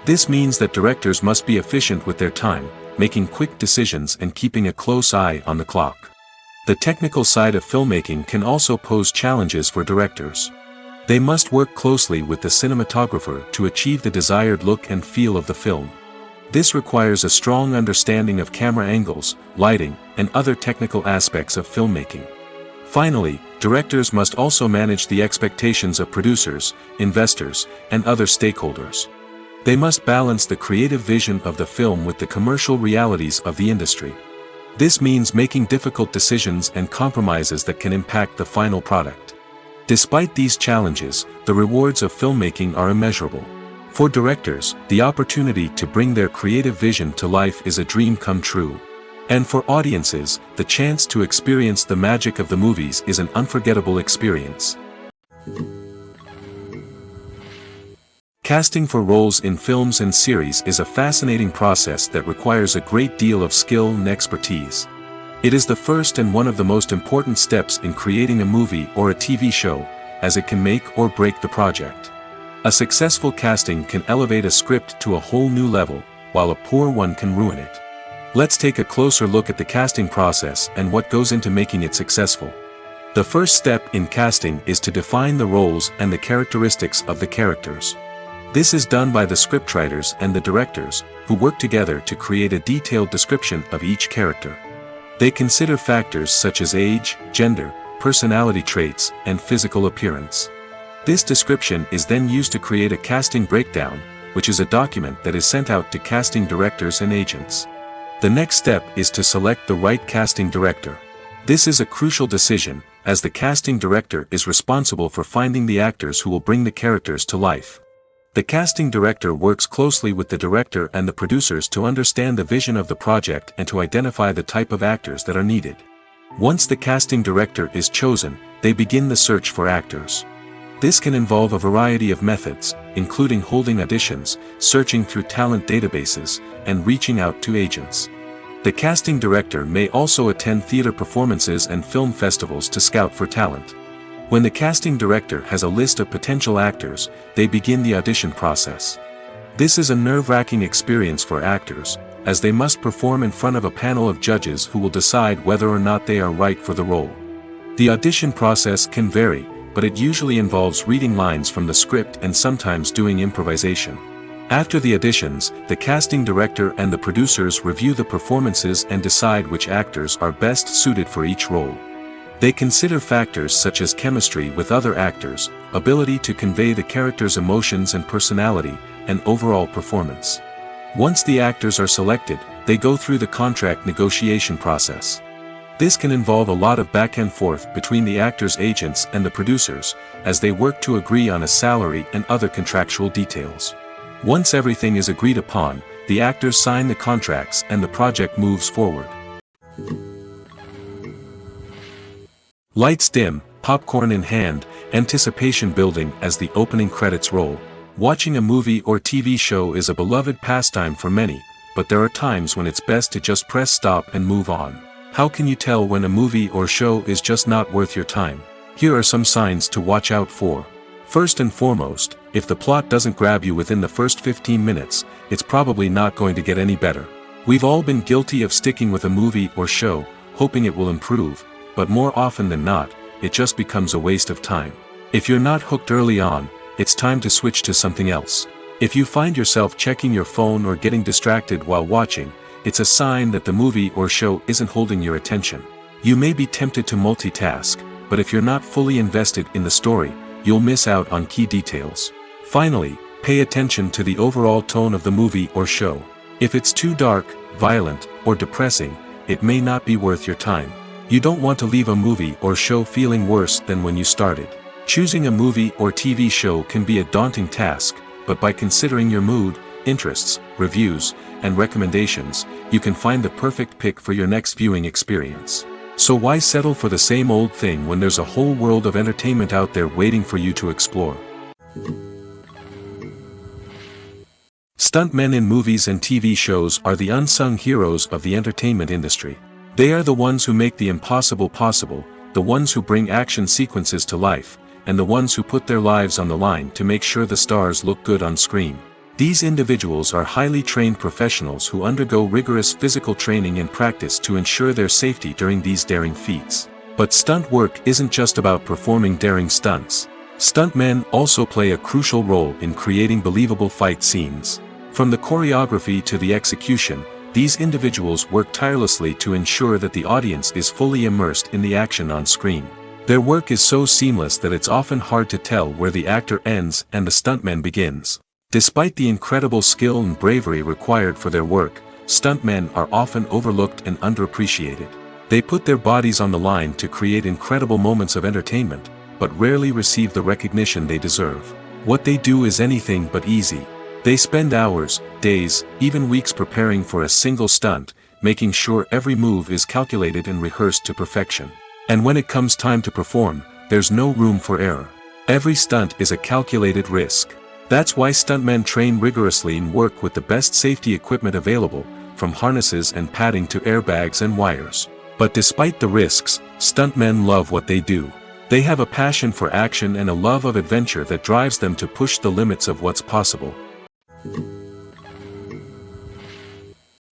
This means that directors must be efficient with their time, making quick decisions and keeping a close eye on the clock. The technical side of filmmaking can also pose challenges for directors. They must work closely with the cinematographer to achieve the desired look and feel of the film. This requires a strong understanding of camera angles, lighting, and other technical aspects of filmmaking. Finally, directors must also manage the expectations of producers, investors, and other stakeholders. They must balance the creative vision of the film with the commercial realities of the industry. This means making difficult decisions and compromises that can impact the final product. Despite these challenges, the rewards of filmmaking are immeasurable. For directors, the opportunity to bring their creative vision to life is a dream come true. And for audiences, the chance to experience the magic of the movies is an unforgettable experience. Casting for roles in films and series is a fascinating process that requires a great deal of skill and expertise. It is the first and one of the most important steps in creating a movie or a TV show, as it can make or break the project. A successful casting can elevate a script to a whole new level, while a poor one can ruin it. Let's take a closer look at the casting process and what goes into making it successful. The first step in casting is to define the roles and the characteristics of the characters. This is done by the scriptwriters and the directors, who work together to create a detailed description of each character. They consider factors such as age, gender, personality traits, and physical appearance. This description is then used to create a casting breakdown, which is a document that is sent out to casting directors and agents. The next step is to select the right casting director. This is a crucial decision, as the casting director is responsible for finding the actors who will bring the characters to life. The casting director works closely with the director and the producers to understand the vision of the project and to identify the type of actors that are needed. Once the casting director is chosen, they begin the search for actors. This can involve a variety of methods, including holding auditions, searching through talent databases, and reaching out to agents. The casting director may also attend theater performances and film festivals to scout for talent. When the casting director has a list of potential actors, they begin the audition process. This is a nerve-wracking experience for actors, as they must perform in front of a panel of judges who will decide whether or not they are right for the role. The audition process can vary, but it usually involves reading lines from the script and sometimes doing improvisation. After the auditions, the casting director and the producers review the performances and decide which actors are best suited for each role. They consider factors such as chemistry with other actors, ability to convey the character's emotions and personality, and overall performance. Once the actors are selected, they go through the contract negotiation process. This can involve a lot of back and forth between the actors' agents and the producers, as they work to agree on a salary and other contractual details. Once everything is agreed upon, the actors sign the contracts and the project moves forward. Lights dim, popcorn in hand, anticipation building as the opening credits roll. Watching a movie or TV show is a beloved pastime for many, but there are times when it's best to just press stop and move on. How can you tell when a movie or show is just not worth your time? Here are some signs to watch out for. First and foremost, if the plot doesn't grab you within the first 15 minutes, it's probably not going to get any better. We've all been guilty of sticking with a movie or show, hoping it will improve, but more often than not, it just becomes a waste of time. If you're not hooked early on, it's time to switch to something else. If you find yourself checking your phone or getting distracted while watching, it's a sign that the movie or show isn't holding your attention. You may be tempted to multitask, but if you're not fully invested in the story, you'll miss out on key details. Finally, pay attention to the overall tone of the movie or show. If it's too dark, violent, or depressing, it may not be worth your time. You don't want to leave a movie or show feeling worse than when you started. Choosing a movie or TV show can be a daunting task, but by considering your mood, interests, reviews, and recommendations, you can find the perfect pick for your next viewing experience. So why settle for the same old thing when there's a whole world of entertainment out there waiting for you to explore? Stuntmen in movies and TV shows are the unsung heroes of the entertainment industry. They are the ones who make the impossible possible, the ones who bring action sequences to life, and the ones who put their lives on the line to make sure the stars look good on screen. These individuals are highly trained professionals who undergo rigorous physical training and practice to ensure their safety during these daring feats. But stunt work isn't just about performing daring stunts. Stuntmen also play a crucial role in creating believable fight scenes. From the choreography to the execution, these individuals work tirelessly to ensure that the audience is fully immersed in the action on screen. Their work is so seamless that it's often hard to tell where the actor ends and the stuntman begins. Despite the incredible skill and bravery required for their work, stuntmen are often overlooked and underappreciated. They put their bodies on the line to create incredible moments of entertainment, but rarely receive the recognition they deserve. What they do is anything but easy. They spend hours, days, even weeks preparing for a single stunt, making sure every move is calculated and rehearsed to perfection. And when it comes time to perform, there's no room for error. Every stunt is a calculated risk. That's why stuntmen train rigorously and work with the best safety equipment available, from harnesses and padding to airbags and wires. But despite the risks, stuntmen love what they do. They have a passion for action and a love of adventure that drives them to push the limits of what's possible.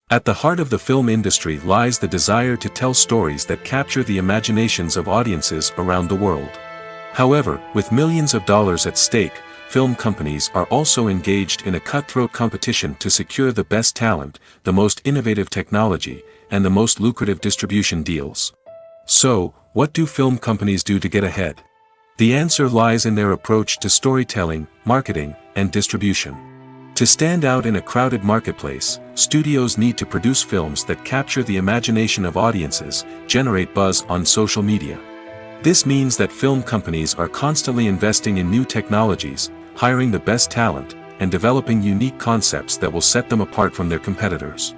At the heart of the film industry lies the desire to tell stories that capture the imaginations of audiences around the world. However, with millions of dollars at stake, film companies are also engaged in a cutthroat competition to secure the best talent, the most innovative technology, and the most lucrative distribution deals. So, what do film companies do to get ahead? The answer lies in their approach to storytelling, marketing, and distribution. To stand out in a crowded marketplace, studios need to produce films that capture the imagination of audiences, generate buzz on social media. This means that film companies are constantly investing in new technologies, hiring the best talent, and developing unique concepts that will set them apart from their competitors.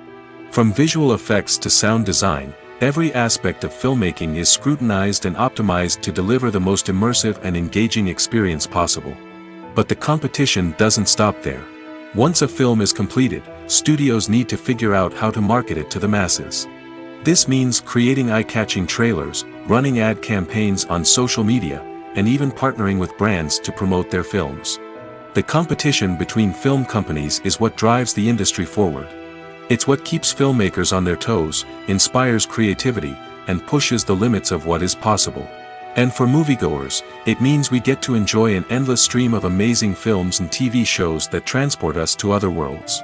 From visual effects to sound design, every aspect of filmmaking is scrutinized and optimized to deliver the most immersive and engaging experience possible. But the competition doesn't stop there. Once a film is completed, studios need to figure out how to market it to the masses. This means creating eye-catching trailers, running ad campaigns on social media, and even partnering with brands to promote their films. The competition between film companies is what drives the industry forward. It's what keeps filmmakers on their toes, inspires creativity, and pushes the limits of what is possible. And for moviegoers, it means we get to enjoy an endless stream of amazing films and TV shows that transport us to other worlds.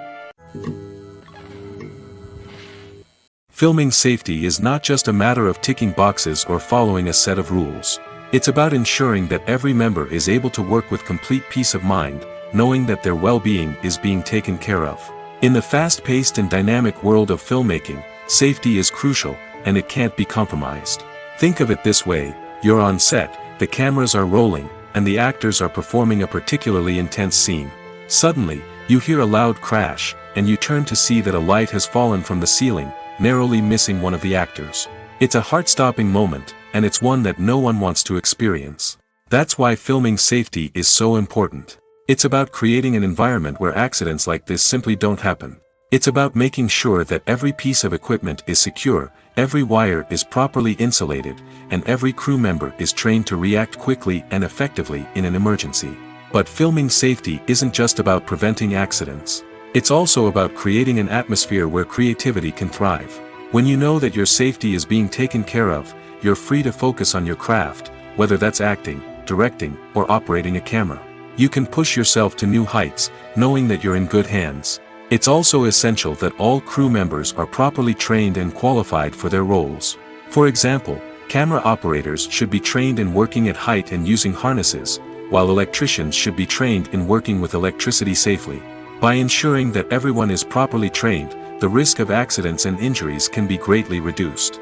Filming safety is not just a matter of ticking boxes or following a set of rules. It's about ensuring that every member is able to work with complete peace of mind, knowing that their well-being is being taken care of. In the fast-paced and dynamic world of filmmaking, safety is crucial, and it can't be compromised. Think of it this way: you're on set, the cameras are rolling, and the actors are performing a particularly intense scene. Suddenly, you hear a loud crash, and you turn to see that a light has fallen from the ceiling, narrowly missing one of the actors. It's a heart-stopping moment, and it's one that no one wants to experience. That's why filming safety is so important. It's about creating an environment where accidents like this simply don't happen. It's about making sure that every piece of equipment is secure, every wire is properly insulated, and every crew member is trained to react quickly and effectively in an emergency. But filming safety isn't just about preventing accidents. It's also about creating an atmosphere where creativity can thrive. When you know that your safety is being taken care of, you're free to focus on your craft, whether that's acting, directing, or operating a camera. You can push yourself to new heights, knowing that you're in good hands. It's also essential that all crew members are properly trained and qualified for their roles. For example, camera operators should be trained in working at height and using harnesses, while electricians should be trained in working with electricity safely. By ensuring that everyone is properly trained, the risk of accidents and injuries can be greatly reduced.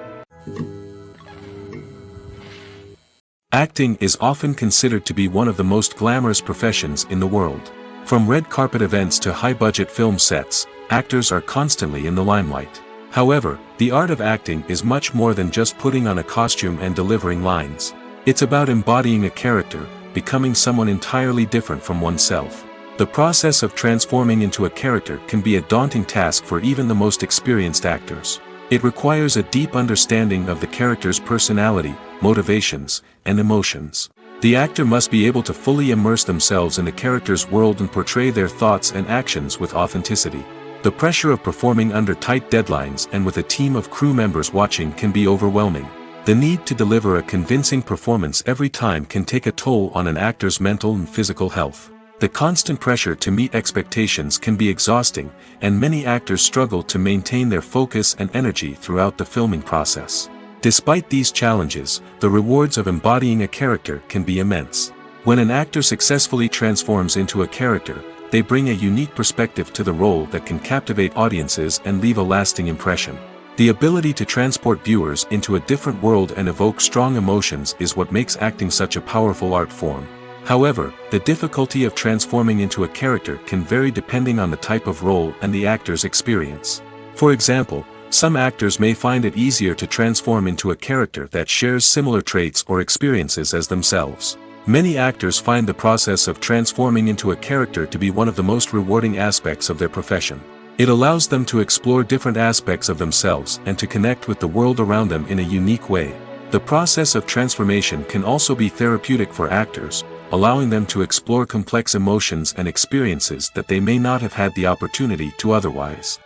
Acting is often considered to be one of the most glamorous professions in the world. From red carpet events to high-budget film sets, actors are constantly in the limelight. However, the art of acting is much more than just putting on a costume and delivering lines. It's about embodying a character, becoming someone entirely different from oneself. The process of transforming into a character can be a daunting task for even the most experienced actors. It requires a deep understanding of the character's personality, motivations, and emotions. The actor must be able to fully immerse themselves in the character's world and portray their thoughts and actions with authenticity. The pressure of performing under tight deadlines and with a team of crew members watching can be overwhelming. The need to deliver a convincing performance every time can take a toll on an actor's mental and physical health. The constant pressure to meet expectations can be exhausting, and many actors struggle to maintain their focus and energy throughout the filming process. Despite these challenges, the rewards of embodying a character can be immense. When an actor successfully transforms into a character, they bring a unique perspective to the role that can captivate audiences and leave a lasting impression. The ability to transport viewers into a different world and evoke strong emotions is what makes acting such a powerful art form. However, the difficulty of transforming into a character can vary depending on the type of role and the actor's experience. For example, some actors may find it easier to transform into a character that shares similar traits or experiences as themselves. Many actors find the process of transforming into a character to be one of the most rewarding aspects of their profession. It allows them to explore different aspects of themselves and to connect with the world around them in a unique way. The process of transformation can also be therapeutic for actors, allowing them to explore complex emotions and experiences that they may not have had the opportunity to otherwise.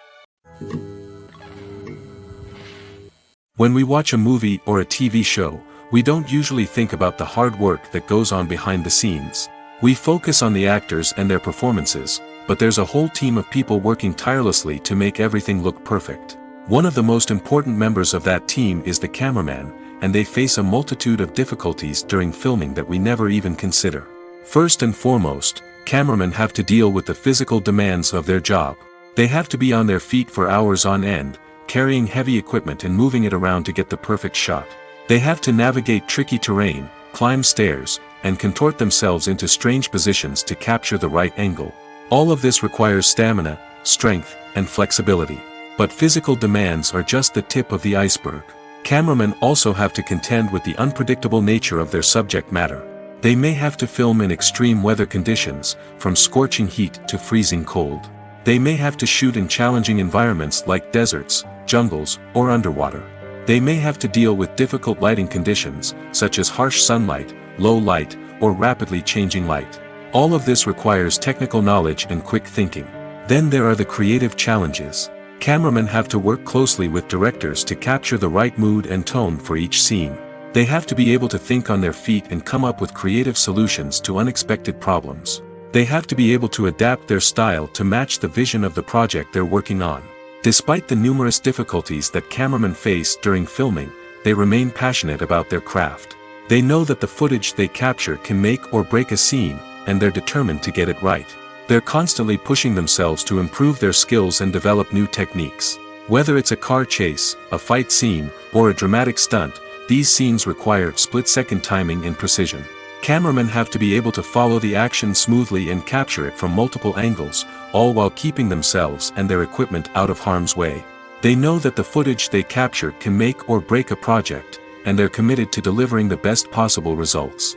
When we watch a movie or a TV show, we don't usually think about the hard work that goes on behind the scenes. We focus on the actors and their performances, but there's a whole team of people working tirelessly to make everything look perfect. One of the most important members of that team is the cameraman, and they face a multitude of difficulties during filming that we never even consider. First and foremost, cameramen have to deal with the physical demands of their job. They have to be on their feet for hours on end, carrying heavy equipment and moving it around to get the perfect shot. They have to navigate tricky terrain, climb stairs, and contort themselves into strange positions to capture the right angle. All of this requires stamina, strength, and flexibility. But physical demands are just the tip of the iceberg. Cameramen also have to contend with the unpredictable nature of their subject matter. They may have to film in extreme weather conditions, from scorching heat to freezing cold. They may have to shoot in challenging environments like deserts, jungles, or underwater. They may have to deal with difficult lighting conditions, such as harsh sunlight, low light, or rapidly changing light. All of this requires technical knowledge and quick thinking. Then there are the creative challenges. Cameramen have to work closely with directors to capture the right mood and tone for each scene. They have to be able to think on their feet and come up with creative solutions to unexpected problems. They have to be able to adapt their style to match the vision of the project they're working on. Despite the numerous difficulties that cameramen face during filming, they remain passionate about their craft. They know that the footage they capture can make or break a scene, and they're determined to get it right. They're constantly pushing themselves to improve their skills and develop new techniques. Whether it's a car chase, a fight scene, or a dramatic stunt, these scenes require split-second timing and precision. Cameramen have to be able to follow the action smoothly and capture it from multiple angles, all while keeping themselves and their equipment out of harm's way. They know that the footage they capture can make or break a project, and they're committed to delivering the best possible results.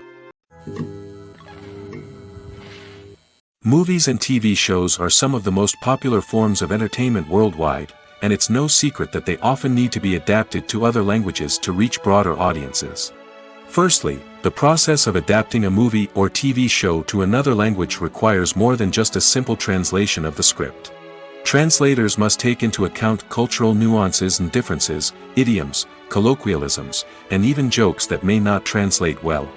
Movies and TV shows are some of the most popular forms of entertainment worldwide, and it's no secret that they often need to be adapted to other languages to reach broader audiences. Firstly, the process of adapting a movie or TV show to another language requires more than just a simple translation of the script. Translators must take into account cultural nuances and differences, idioms, colloquialisms, and even jokes that may not translate well.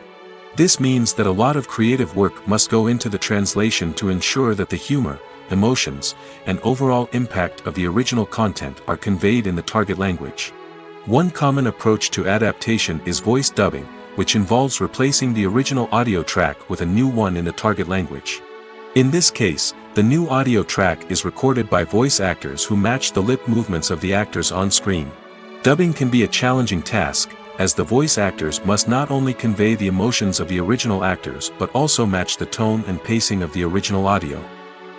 This means that a lot of creative work must go into the translation to ensure that the humor, emotions, and overall impact of the original content are conveyed in the target language. One common approach to adaptation is voice dubbing, which involves replacing the original audio track with a new one in the target language. In this case, the new audio track is recorded by voice actors who match the lip movements of the actors on screen. Dubbing can be a challenging task, as the voice actors must not only convey the emotions of the original actors but also match the tone and pacing of the original audio.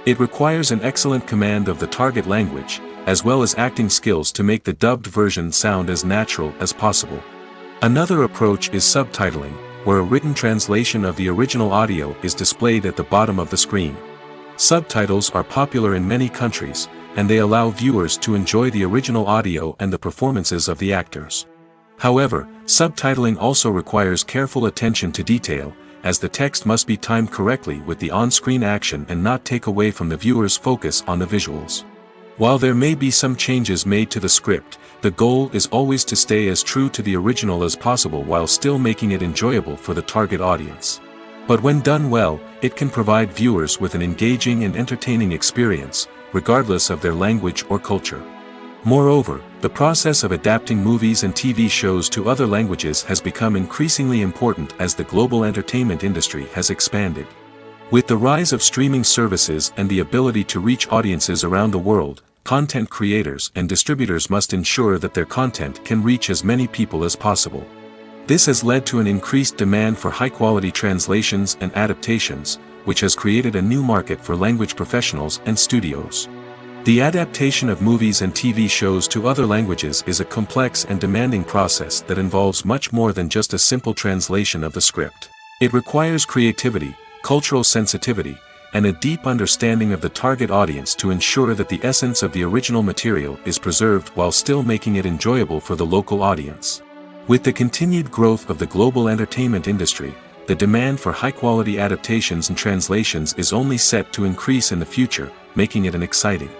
It requires an excellent command of the target language, as well as acting skills to make the dubbed version sound as natural as possible. Another approach is subtitling, where a written translation of the original audio is displayed at the bottom of the screen. Subtitles are popular in many countries, and they allow viewers to enjoy the original audio and the performances of the actors. However, subtitling also requires careful attention to detail, as the text must be timed correctly with the on-screen action and not take away from the viewer's focus on the visuals. While there may be some changes made to the script, the goal is always to stay as true to the original as possible while still making it enjoyable for the target audience. But when done well, it can provide viewers with an engaging and entertaining experience, regardless of their language or culture. Moreover, the process of adapting movies and TV shows to other languages has become increasingly important as the global entertainment industry has expanded. With the rise of streaming services and the ability to reach audiences around the world, content creators and distributors must ensure that their content can reach as many people as possible. This has led to an increased demand for high-quality translations and adaptations, which has created a new market for language professionals and studios. The adaptation of movies and TV shows to other languages is a complex and demanding process that involves much more than just a simple translation of the script. It requires creativity, cultural sensitivity, and a deep understanding of the target audience to ensure that the essence of the original material is preserved while still making it enjoyable for the local audience. With the continued growth of the global entertainment industry, the demand for high-quality adaptations and translations is only set to increase in the future, making it an exciting.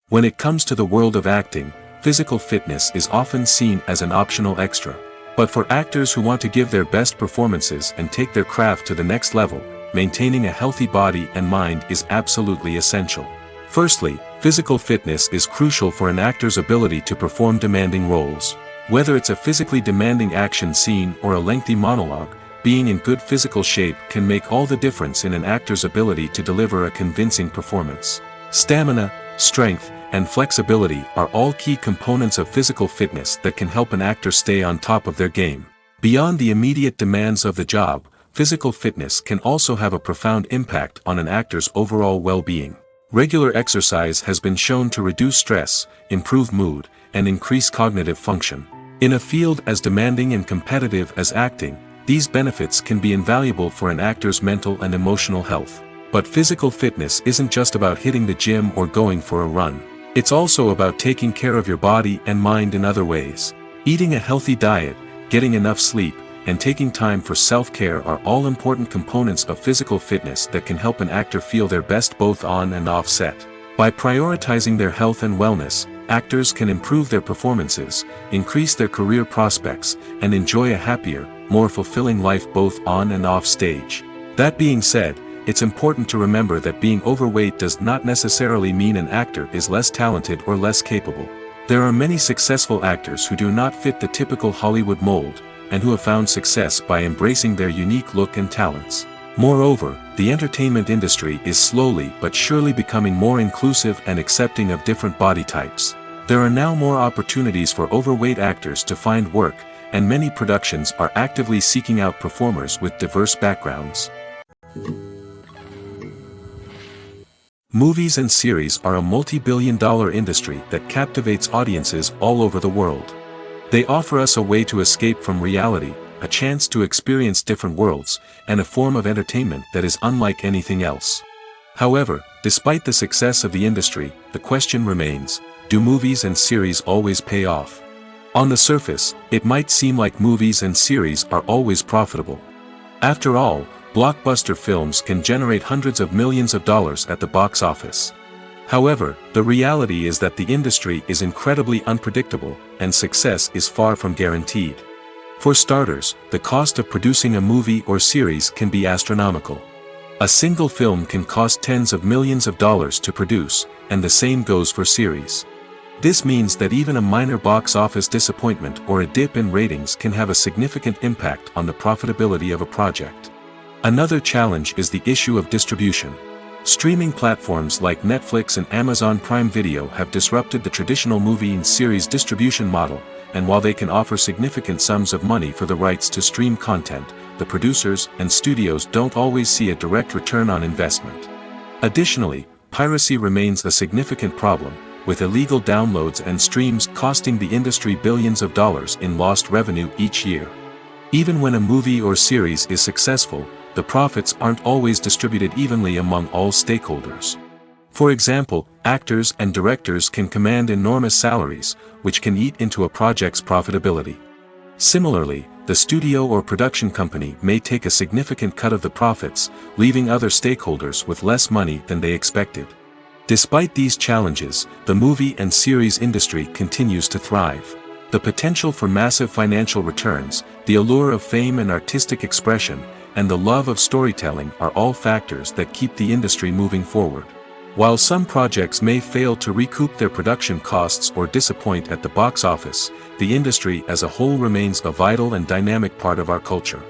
When it comes to the world of acting, physical fitness is often seen as an optional extra. But for actors who want to give their best performances and take their craft to the next level, maintaining a healthy body and mind is absolutely essential. Firstly, physical fitness is crucial for an actor's ability to perform demanding roles. Whether it's a physically demanding action scene or a lengthy monologue, being in good physical shape can make all the difference in an actor's ability to deliver a convincing performance. Stamina, strength, and flexibility are all key components of physical fitness that can help an actor stay on top of their game. Beyond the immediate demands of the job, physical fitness can also have a profound impact on an actor's overall well-being. Regular exercise has been shown to reduce stress, improve mood, and increase cognitive function. In a field as demanding and competitive as acting, these benefits can be invaluable for an actor's mental and emotional health. But physical fitness isn't just about hitting the gym or going for a run. It's also about taking care of your body and mind in other ways. Eating a healthy diet, getting enough sleep, and taking time for self-care are all important components of physical fitness that can help an actor feel their best both on and off set. By prioritizing their health and wellness, actors can improve their performances, increase their career prospects, and enjoy a happier, more fulfilling life both on and off stage. That being said, it's important to remember that being overweight does not necessarily mean an actor is less talented or less capable. There are many successful actors who do not fit the typical Hollywood mold, and who have found success by embracing their unique look and talents. Moreover, the entertainment industry is slowly but surely becoming more inclusive and accepting of different body types. There are now more opportunities for overweight actors to find work, and many productions are actively seeking out performers with diverse backgrounds. Movies and series are a multi-billion-dollar industry that captivates audiences all over the world. They offer us a way to escape from reality, a chance to experience different worlds, and a form of entertainment that is unlike anything else. However, despite the success of the industry, the question remains, do movies and series always pay off? On the surface, it might seem like movies and series are always profitable. After all, blockbuster films can generate hundreds of millions of dollars at the box office. However, the reality is that the industry is incredibly unpredictable, and success is far from guaranteed. For starters, the cost of producing a movie or series can be astronomical. A single film can cost tens of millions of dollars to produce, and the same goes for series. This means that even a minor box office disappointment or a dip in ratings can have a significant impact on the profitability of a project. Another challenge is the issue of distribution. Streaming platforms like Netflix and Amazon Prime Video have disrupted the traditional movie and series distribution model, and while they can offer significant sums of money for the rights to stream content, the producers and studios don't always see a direct return on investment. Additionally, piracy remains a significant problem, with illegal downloads and streams costing the industry billions of dollars in lost revenue each year. Even when a movie or series is successful, the profits aren't always distributed evenly among all stakeholders. For example, actors and directors can command enormous salaries, which can eat into a project's profitability. Similarly, the studio or production company may take a significant cut of the profits, leaving other stakeholders with less money than they expected. Despite these challenges, the movie and series industry continues to thrive. The potential for massive financial returns, the allure of fame and artistic expression, and the love of storytelling are all factors that keep the industry moving forward. While some projects may fail to recoup their production costs or disappoint at the box office, the industry as a whole remains a vital and dynamic part of our culture.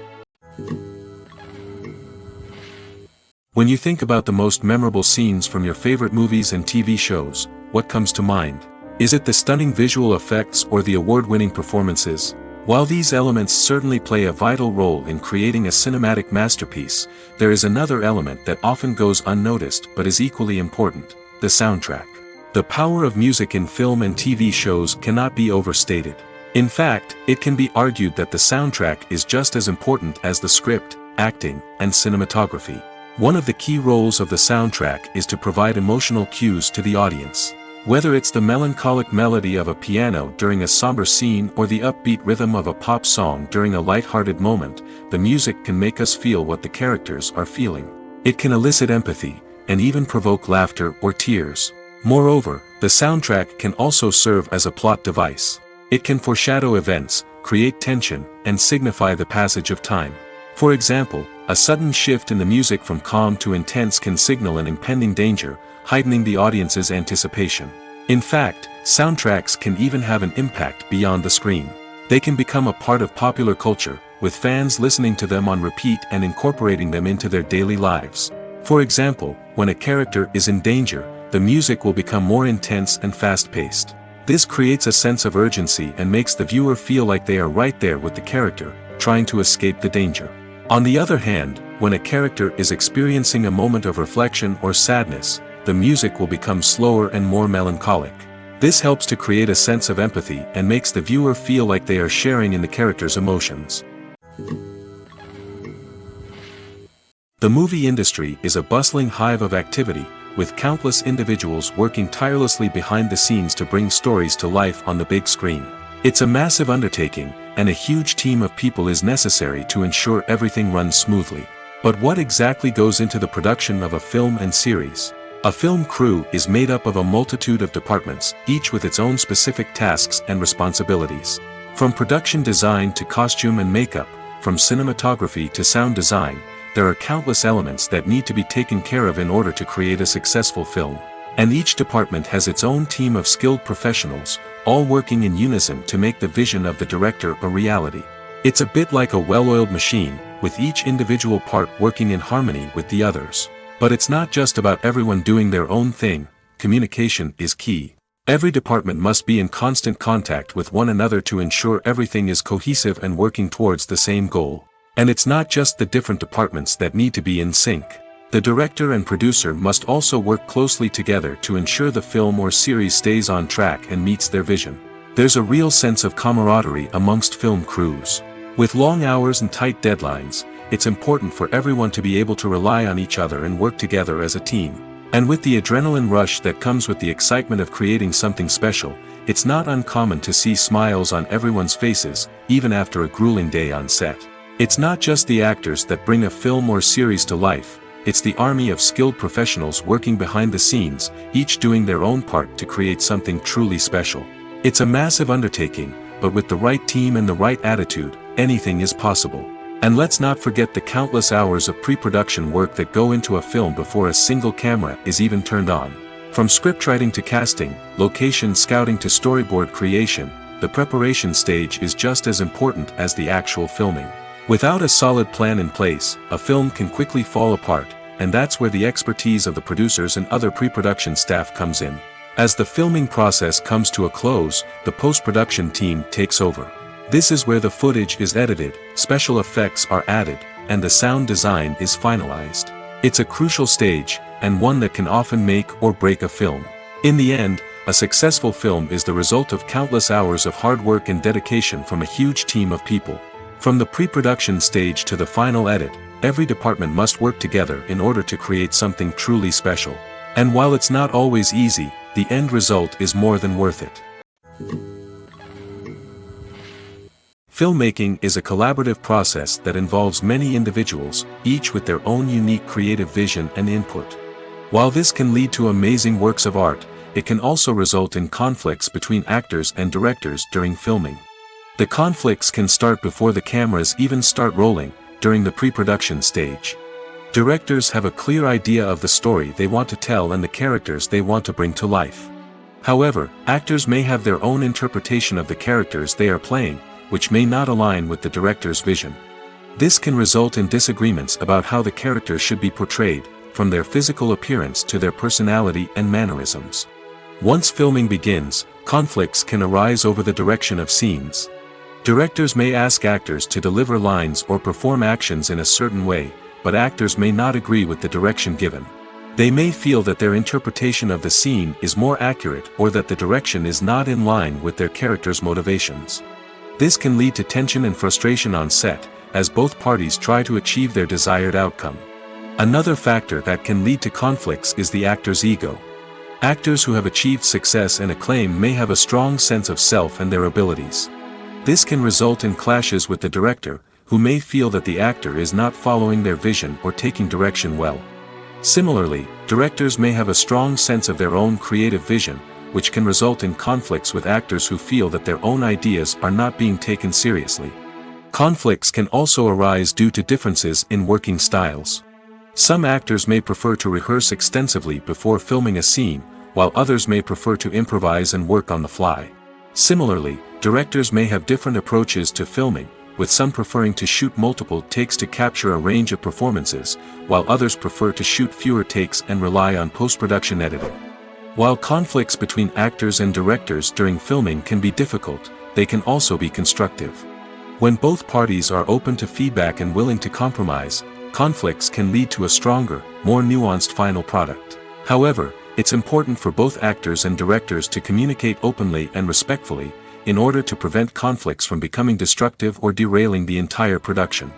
When you think about the most memorable scenes from your favorite movies and TV shows, what comes to mind? Is it the stunning visual effects or the award-winning performances? While these elements certainly play a vital role in creating a cinematic masterpiece, there is another element that often goes unnoticed but is equally important: the soundtrack. The power of music in film and TV shows cannot be overstated. In fact, it can be argued that the soundtrack is just as important as the script, acting, and cinematography. One of the key roles of the soundtrack is to provide emotional cues to the audience. Whether it's the melancholic melody of a piano during a somber scene or the upbeat rhythm of a pop song during a light-hearted moment, the music can make us feel what the characters are feeling. It can elicit empathy, and even provoke laughter or tears. Moreover, the soundtrack can also serve as a plot device. It can foreshadow events, create tension, and signify the passage of time. For example, a sudden shift in the music from calm to intense can signal an impending danger, heightening the audience's anticipation. In fact, soundtracks can even have an impact beyond the screen. They can become a part of popular culture, with fans listening to them on repeat and incorporating them into their daily lives. For example, when a character is in danger, the music will become more intense and fast-paced. This creates a sense of urgency and makes the viewer feel like they are right there with the character, trying to escape the danger. On the other hand, when a character is experiencing a moment of reflection or sadness, the music will become slower and more melancholic. This helps to create a sense of empathy and makes the viewer feel like they are sharing in the character's emotions. The movie industry is a bustling hive of activity, with countless individuals working tirelessly behind the scenes to bring stories to life on the big screen. It's a massive undertaking, and a huge team of people is necessary to ensure everything runs smoothly. But what exactly goes into the production of a film and series? A film crew is made up of a multitude of departments, each with its own specific tasks and responsibilities. From production design to costume and makeup, from cinematography to sound design, there are countless elements that need to be taken care of in order to create a successful film. And each department has its own team of skilled professionals, all working in unison to make the vision of the director a reality. It's a bit like a well-oiled machine, with each individual part working in harmony with the others. But it's not just about everyone doing their own thing. Communication is key. Every department must be in constant contact with one another to ensure everything is cohesive and working towards the same goal. And it's not just the different departments that need to be in sync. The director and producer must also work closely together to ensure the film or series stays on track and meets their vision. There's a real sense of camaraderie amongst film crews. With long hours and tight deadlines, it's important for everyone to be able to rely on each other and work together as a team. And with the adrenaline rush that comes with the excitement of creating something special, it's not uncommon to see smiles on everyone's faces, even after a grueling day on set. It's not just the actors that bring a film or series to life, it's the army of skilled professionals working behind the scenes, each doing their own part to create something truly special. It's a massive undertaking, but with the right team and the right attitude, anything is possible. And let's not forget the countless hours of pre-production work that go into a film before a single camera is even turned on. From scriptwriting to casting, location scouting to storyboard creation, the preparation stage is just as important as the actual filming. Without a solid plan in place, a film can quickly fall apart, and that's where the expertise of the producers and other pre-production staff comes in. As the filming process comes to a close, the post-production team takes over. This is where the footage is edited, special effects are added, and the sound design is finalized. It's a crucial stage, and one that can often make or break a film. In the end, a successful film is the result of countless hours of hard work and dedication from a huge team of people. From the pre-production stage to the final edit, every department must work together in order to create something truly special. And while it's not always easy, the end result is more than worth it. Filmmaking is a collaborative process that involves many individuals, each with their own unique creative vision and input. While this can lead to amazing works of art, it can also result in conflicts between actors and directors during filming. The conflicts can start before the cameras even start rolling, during the pre-production stage. Directors have a clear idea of the story they want to tell and the characters they want to bring to life. However, actors may have their own interpretation of the characters they are playing, which may not align with the director's vision. This can result in disagreements about how the characters should be portrayed, from their physical appearance to their personality and mannerisms. Once filming begins, conflicts can arise over the direction of scenes. Directors may ask actors to deliver lines or perform actions in a certain way, but actors may not agree with the direction given. They may feel that their interpretation of the scene is more accurate or that the direction is not in line with their character's motivations. This can lead to tension and frustration on set, as both parties try to achieve their desired outcome. Another factor that can lead to conflicts is the actor's ego. Actors who have achieved success and acclaim may have a strong sense of self and their abilities. This can result in clashes with the director, who may feel that the actor is not following their vision or taking direction well. Similarly, directors may have a strong sense of their own creative vision, which can result in conflicts with actors who feel that their own ideas are not being taken seriously. Conflicts can also arise due to differences in working styles. Some actors may prefer to rehearse extensively before filming a scene, while others may prefer to improvise and work on the fly. Similarly, directors may have different approaches to filming, with some preferring to shoot multiple takes to capture a range of performances, while others prefer to shoot fewer takes and rely on post-production editing. While conflicts between actors and directors during filming can be difficult, they can also be constructive. When both parties are open to feedback and willing to compromise, conflicts can lead to a stronger, more nuanced final product. However, it's important for both actors and directors to communicate openly and respectfully, in order to prevent conflicts from becoming destructive or derailing the entire production.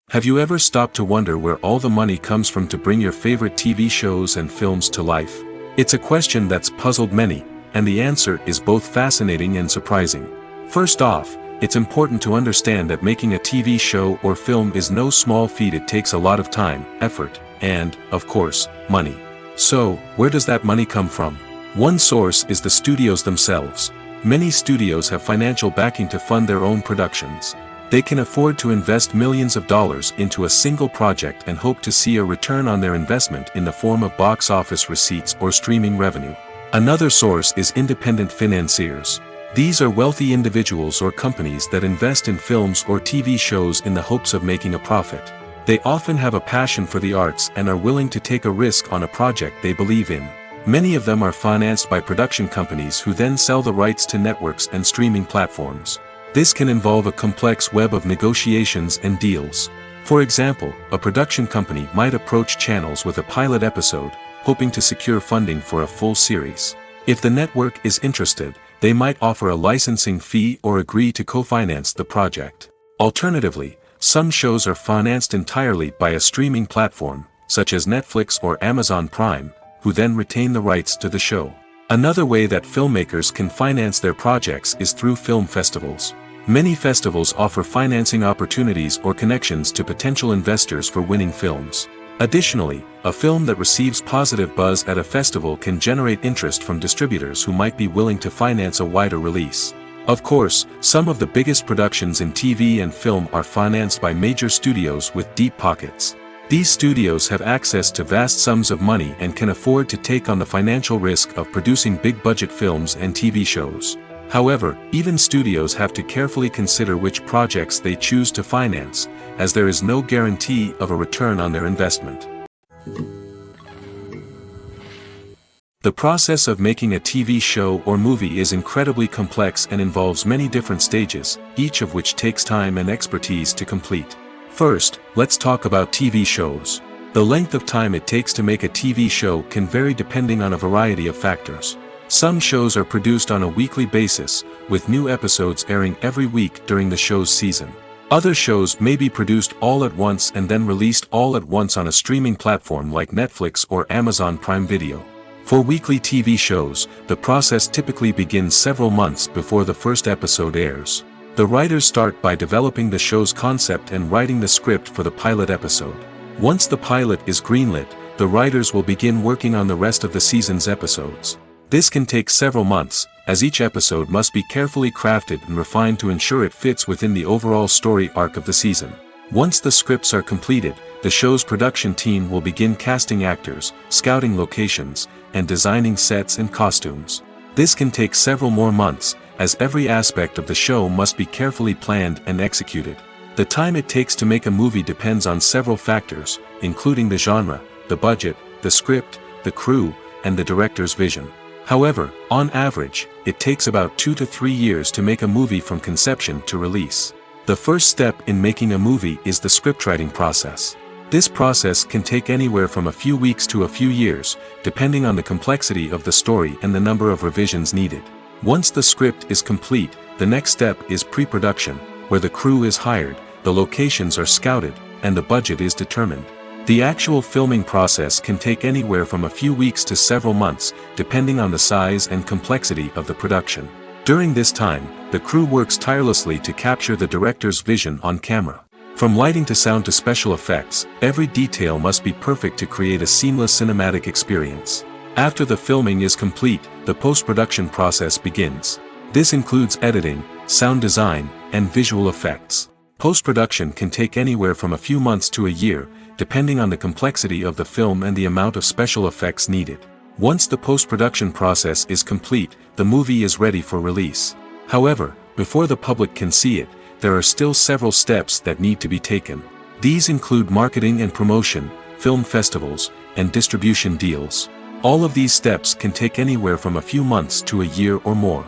Have you ever stopped to wonder where all the money comes from to bring your favorite TV shows and films to life? It's a question that's puzzled many, and the answer is both fascinating and surprising. First off, it's important to understand that making a TV show or film is no small feat. It takes a lot of time, effort, and, of course, money. So, where does that money come from? One source is the studios themselves. Many studios have financial backing to fund their own productions. They can afford to invest millions of dollars into a single project and hope to see a return on their investment in the form of box office receipts or streaming revenue. Another source is independent financiers. These are wealthy individuals or companies that invest in films or TV shows in the hopes of making a profit. They often have a passion for the arts and are willing to take a risk on a project they believe in. Many of them are financed by production companies who then sell the rights to networks and streaming platforms. This can involve a complex web of negotiations and deals. For example, a production company might approach channels with a pilot episode, hoping to secure funding for a full series. If the network is interested, they might offer a licensing fee or agree to co-finance the project. Alternatively, some shows are financed entirely by a streaming platform, such as Netflix or Amazon Prime, who then retain the rights to the show. Another way that filmmakers can finance their projects is through film festivals. Many festivals offer financing opportunities or connections to potential investors for winning films. Additionally, a film that receives positive buzz at a festival can generate interest from distributors who might be willing to finance a wider release. Of course, some of the biggest productions in TV and film are financed by major studios with deep pockets. These studios have access to vast sums of money and can afford to take on the financial risk of producing big-budget films and TV shows. However, even studios have to carefully consider which projects they choose to finance, as there is no guarantee of a return on their investment. The process of making a TV show or movie is incredibly complex and involves many different stages, each of which takes time and expertise to complete. First, let's talk about TV shows. The length of time it takes to make a TV show can vary depending on a variety of factors. Some shows are produced on a weekly basis, with new episodes airing every week during the show's season. Other shows may be produced all at once and then released all at once on a streaming platform like Netflix or Amazon Prime Video. For weekly TV shows, the process typically begins several months before the first episode airs. The writers start by developing the show's concept and writing the script for the pilot episode. Once the pilot is greenlit, the writers will begin working on the rest of the season's episodes. This can take several months, as each episode must be carefully crafted and refined to ensure it fits within the overall story arc of the season. Once the scripts are completed, the show's production team will begin casting actors, scouting locations, and designing sets and costumes. This can take several more months, as every aspect of the show must be carefully planned and executed. The time it takes to make a movie depends on several factors, including the genre, the budget, the script, the crew, and the director's vision. However, on average, it takes about 2 to 3 years to make a movie from conception to release. The first step in making a movie is the scriptwriting process. This process can take anywhere from a few weeks to a few years, depending on the complexity of the story and the number of revisions needed. Once the script is complete, the next step is pre-production, where the crew is hired, the locations are scouted, and the budget is determined. The actual filming process can take anywhere from a few weeks to several months, depending on the size and complexity of the production. During this time, the crew works tirelessly to capture the director's vision on camera. From lighting to sound to special effects, every detail must be perfect to create a seamless cinematic experience. After the filming is complete, the post-production process begins. This includes editing, sound design, and visual effects. Post-production can take anywhere from a few months to a year, depending on the complexity of the film and the amount of special effects needed. Once the post-production process is complete, the movie is ready for release. However, before the public can see it, there are still several steps that need to be taken. These include marketing and promotion, film festivals, and distribution deals. All of these steps can take anywhere from a few months to a year or more.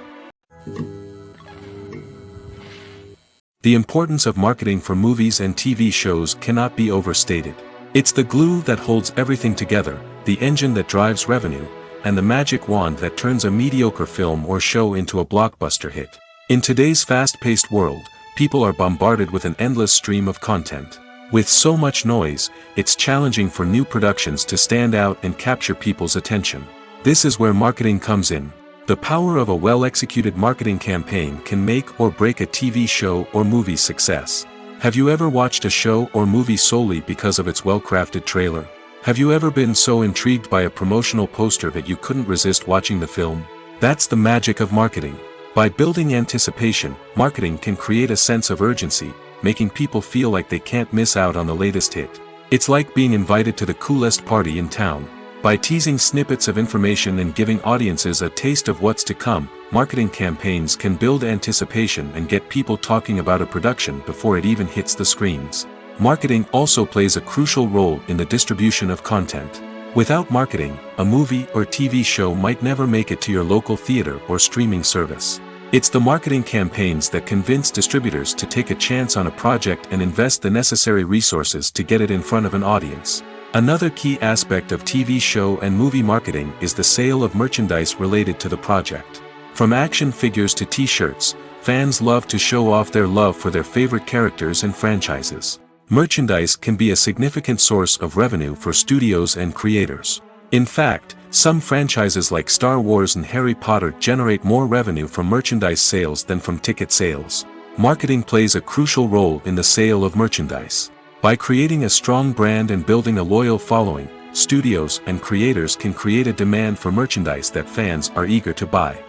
The importance of marketing for movies and TV shows cannot be overstated. It's the glue that holds everything together, the engine that drives revenue, and the magic wand that turns a mediocre film or show into a blockbuster hit. In today's fast-paced world, people are bombarded with an endless stream of content. With so much noise, it's challenging for new productions to stand out and capture people's attention. This is where marketing comes in. The power of a well-executed marketing campaign can make or break a TV show or movie's success. Have you ever watched a show or movie solely because of its well-crafted trailer? Have you ever been so intrigued by a promotional poster that you couldn't resist watching the film? That's the magic of marketing. By building anticipation, marketing can create a sense of urgency, making people feel like they can't miss out on the latest hit. It's like being invited to the coolest party in town. By teasing snippets of information and giving audiences a taste of what's to come, marketing campaigns can build anticipation and get people talking about a production before it even hits the screens. Marketing also plays a crucial role in the distribution of content. Without marketing, a movie or TV show might never make it to your local theater or streaming service. It's the marketing campaigns that convince distributors to take a chance on a project and invest the necessary resources to get it in front of an audience. Another key aspect of TV show and movie marketing is the sale of merchandise related to the project. From action figures to t-shirts, fans love to show off their love for their favorite characters and franchises. Merchandise can be a significant source of revenue for studios and creators. In fact, some franchises like Star Wars and Harry Potter generate more revenue from merchandise sales than from ticket sales. Marketing plays a crucial role in the sale of merchandise. By creating a strong brand and building a loyal following, studios and creators can create a demand for merchandise that fans are eager to buy.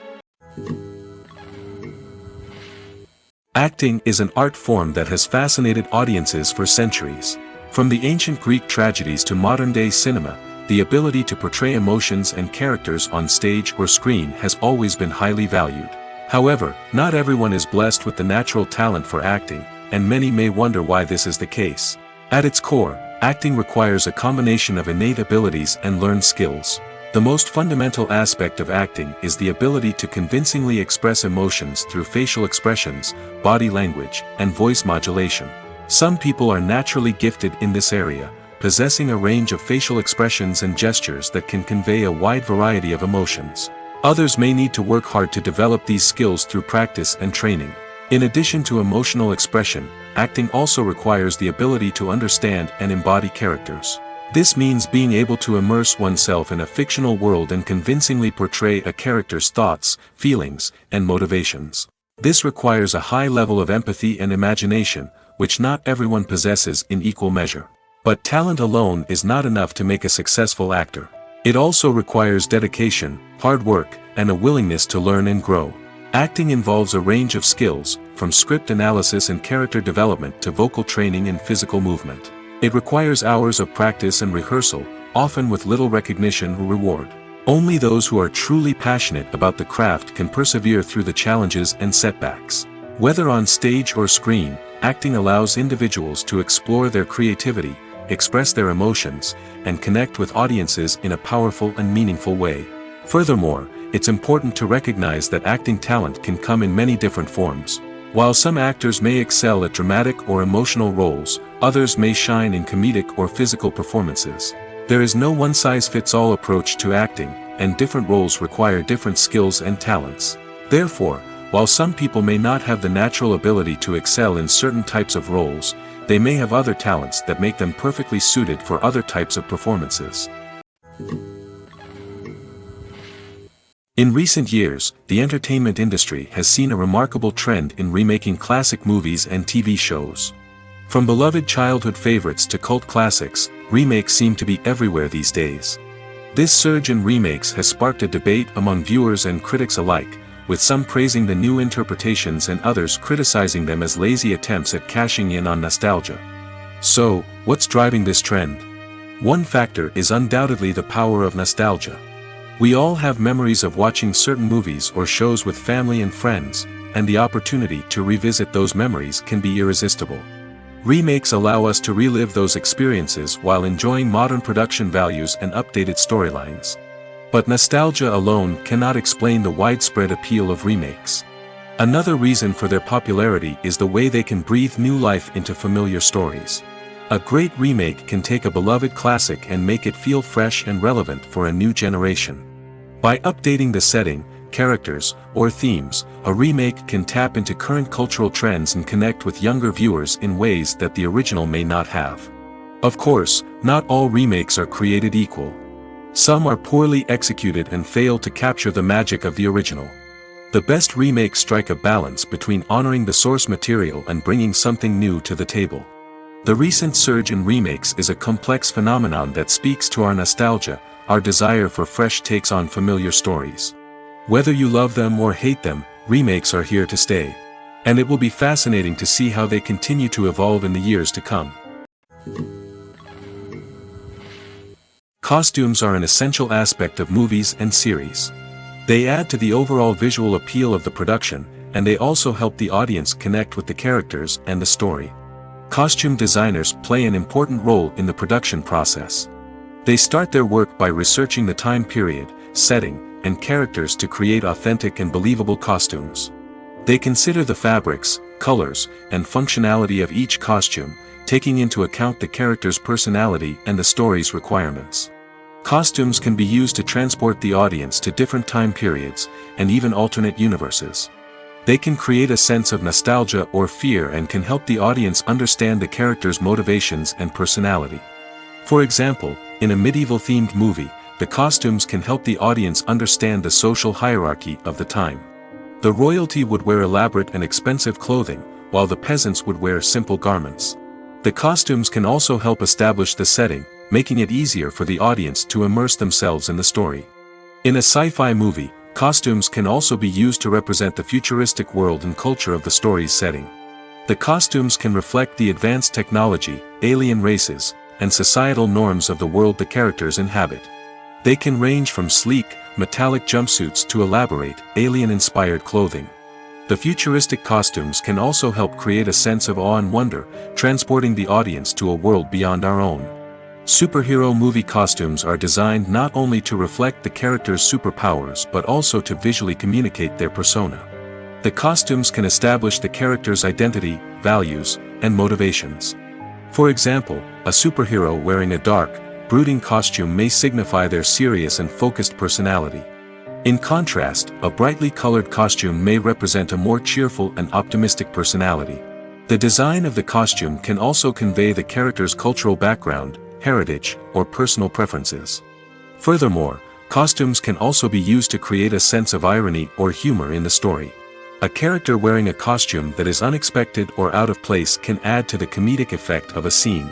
Acting is an art form that has fascinated audiences for centuries. From the ancient Greek tragedies to modern-day cinema, the ability to portray emotions and characters on stage or screen has always been highly valued. However, not everyone is blessed with the natural talent for acting, and many may wonder why this is the case. At its core, acting requires a combination of innate abilities and learned skills. The most fundamental aspect of acting is the ability to convincingly express emotions through facial expressions, body language, and voice modulation. Some people are naturally gifted in this area, possessing a range of facial expressions and gestures that can convey a wide variety of emotions. Others may need to work hard to develop these skills through practice and training. In addition to emotional expression, acting also requires the ability to understand and embody characters. This means being able to immerse oneself in a fictional world and convincingly portray a character's thoughts, feelings, and motivations. This requires a high level of empathy and imagination, which not everyone possesses in equal measure. But talent alone is not enough to make a successful actor. It also requires dedication, hard work, and a willingness to learn and grow. Acting involves a range of skills, from script analysis and character development to vocal training and physical movement. It requires hours of practice and rehearsal, often with little recognition or reward. Only those who are truly passionate about the craft can persevere through the challenges and setbacks. Whether on stage or screen, acting allows individuals to explore their creativity, express their emotions, and connect with audiences in a powerful and meaningful way. Furthermore, it's important to recognize that acting talent can come in many different forms. While some actors may excel at dramatic or emotional roles, others may shine in comedic or physical performances. There is no one-size-fits-all approach to acting, and different roles require different skills and talents. Therefore, while some people may not have the natural ability to excel in certain types of roles, they may have other talents that make them perfectly suited for other types of performances. In recent years, the entertainment industry has seen a remarkable trend in remaking classic movies and TV shows. From beloved childhood favorites to cult classics, remakes seem to be everywhere these days. This surge in remakes has sparked a debate among viewers and critics alike, with some praising the new interpretations and others criticizing them as lazy attempts at cashing in on nostalgia. So, what's driving this trend? One factor is undoubtedly the power of nostalgia. We all have memories of watching certain movies or shows with family and friends, and the opportunity to revisit those memories can be irresistible. Remakes allow us to relive those experiences while enjoying modern production values and updated storylines. But nostalgia alone cannot explain the widespread appeal of remakes. Another reason for their popularity is the way they can breathe new life into familiar stories. A great remake can take a beloved classic and make it feel fresh and relevant for a new generation. By updating the setting, characters, or themes, a remake can tap into current cultural trends and connect with younger viewers in ways that the original may not have. Of course, not all remakes are created equal. Some are poorly executed and fail to capture the magic of the original. The best remakes strike a balance between honoring the source material and bringing something new to the table. The recent surge in remakes is a complex phenomenon that speaks to our nostalgia, our desire for fresh takes on familiar stories. Whether you love them or hate them, remakes are here to stay. And it will be fascinating to see how they continue to evolve in the years to come. Costumes are an essential aspect of movies and series. They add to the overall visual appeal of the production, and they also help the audience connect with the characters and the story. Costume designers play an important role in the production process. They start their work by researching the time period, setting, and characters to create authentic and believable costumes. They consider the fabrics, colors, and functionality of each costume, taking into account the character's personality and the story's requirements. Costumes can be used to transport the audience to different time periods, and even alternate universes. They can create a sense of nostalgia or fear and can help the audience understand the character's motivations and personality. For example, in a medieval-themed movie, the costumes can help the audience understand the social hierarchy of the time. The royalty would wear elaborate and expensive clothing, while the peasants would wear simple garments. The costumes can also help establish the setting, making it easier for the audience to immerse themselves in the story. In a sci-fi movie, costumes can also be used to represent the futuristic world and culture of the story's setting. The costumes can reflect the advanced technology, alien races, and societal norms of the world the characters inhabit. They can range from sleek, metallic jumpsuits to elaborate, alien-inspired clothing. The futuristic costumes can also help create a sense of awe and wonder, transporting the audience to a world beyond our own. Superhero movie costumes are designed not only to reflect the character's superpowers but also to visually communicate their persona. The costumes can establish the character's identity, values, and motivations. For example, a superhero wearing a dark, brooding costume may signify their serious and focused personality. In contrast, a brightly colored costume may represent a more cheerful and optimistic personality. The design of the costume can also convey the character's cultural background, heritage, or personal preferences. Furthermore, costumes can also be used to create a sense of irony or humor in the story. A character wearing a costume that is unexpected or out of place can add to the comedic effect of a scene.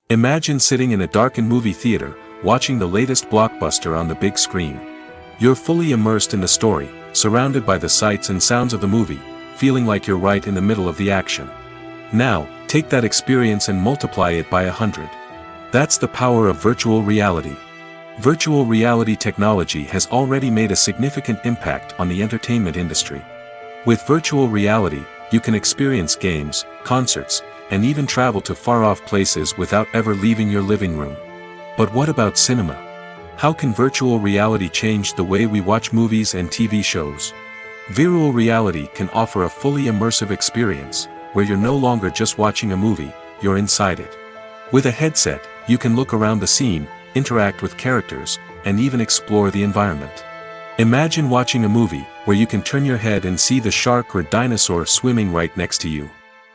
Imagine sitting in a darkened movie theater, watching the latest blockbuster on the big screen. You're fully immersed in the story, surrounded by the sights and sounds of the movie, feeling like you're right in the middle of the action. Now, take that experience and multiply it by 100. That's the power of virtual reality. Virtual reality technology has already made a significant impact on the entertainment industry. With virtual reality, you can experience games, concerts, and even travel to far-off places without ever leaving your living room. But what about cinema? How can virtual reality change the way we watch movies and TV shows? Virtual reality can offer a fully immersive experience, where you're no longer just watching a movie, you're inside it. With a headset, you can look around the scene, interact with characters, and even explore the environment. Imagine watching a movie where you can turn your head and see the shark or dinosaur swimming right next to you.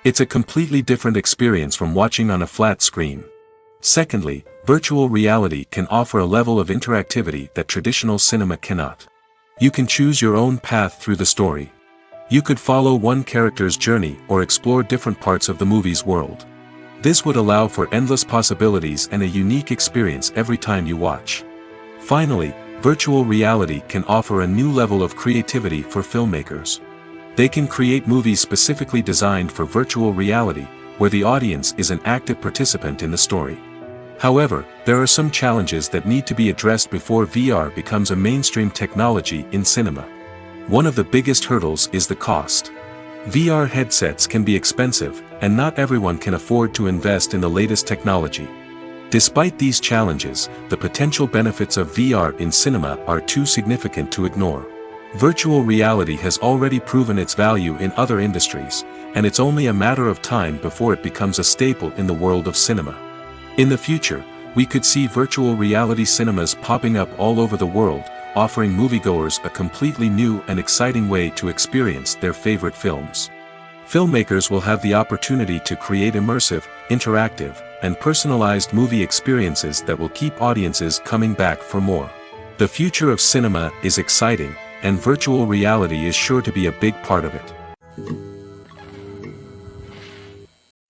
It's a completely different experience from watching on a flat screen. Secondly, virtual reality can offer a level of interactivity that traditional cinema cannot. You can choose your own path through the story. You could follow one character's journey or explore different parts of the movie's world. This would allow for endless possibilities and a unique experience every time you watch. Finally, virtual reality can offer a new level of creativity for filmmakers. They can create movies specifically designed for virtual reality, where the audience is an active participant in the story. However, there are some challenges that need to be addressed before VR becomes a mainstream technology in cinema. One of the biggest hurdles is the cost. VR headsets can be expensive, and not everyone can afford to invest in the latest technology. Despite these challenges, the potential benefits of VR in cinema are too significant to ignore. Virtual reality has already proven its value in other industries, and it's only a matter of time before it becomes a staple in the world of cinema. In the future, we could see virtual reality cinemas popping up all over the world, offering moviegoers a completely new and exciting way to experience their favorite films. Filmmakers will have the opportunity to create immersive, interactive, and personalized movie experiences that will keep audiences coming back for more. The future of cinema is exciting, and virtual reality is sure to be a big part of it.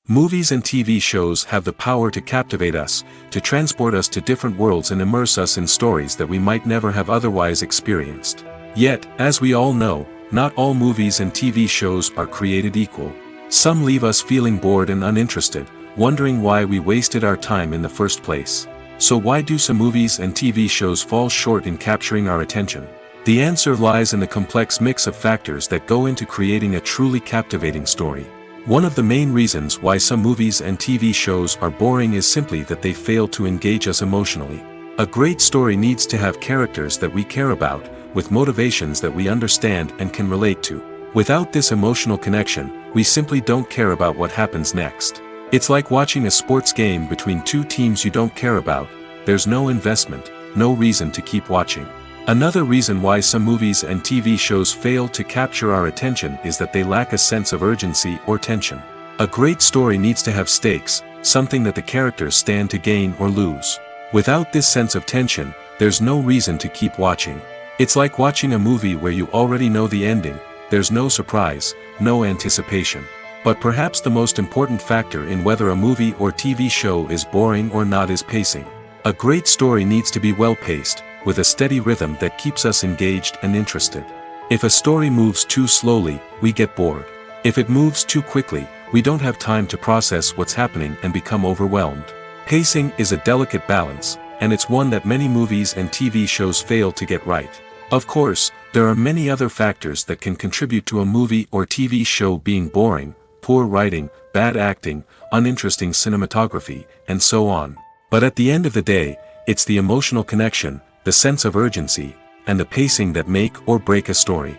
Movies and TV shows have the power to captivate us, to transport us to different worlds and immerse us in stories that we might never have otherwise experienced. Yet, as we all know, not all movies and TV shows are created equal. Some leave us feeling bored and uninterested, wondering why we wasted our time in the first place. So why do some movies and TV shows fall short in capturing our attention? The answer lies in the complex mix of factors that go into creating a truly captivating story. One of the main reasons why some movies and TV shows are boring is simply that they fail to engage us emotionally. A great story needs to have characters that we care about, with motivations that we understand and can relate to. Without this emotional connection, we simply don't care about what happens next. It's like watching a sports game between two teams you don't care about. There's no investment, no reason to keep watching. Another reason why some movies and TV shows fail to capture our attention is that they lack a sense of urgency or tension. A great story needs to have stakes, something that the characters stand to gain or lose. Without this sense of tension, there's no reason to keep watching. It's like watching a movie where you already know the ending. There's no surprise, no anticipation. But perhaps the most important factor in whether a movie or TV show is boring or not is pacing. A great story needs to be well-paced, with a steady rhythm that keeps us engaged and interested. If a story moves too slowly, we get bored. If it moves too quickly, we don't have time to process what's happening and become overwhelmed. Pacing is a delicate balance, and it's one that many movies and TV shows fail to get right. Of course, there are many other factors that can contribute to a movie or TV show being boring: poor writing, bad acting, uninteresting cinematography, and so on. But at the end of the day, it's the emotional connection, the sense of urgency, and the pacing that make or break a story.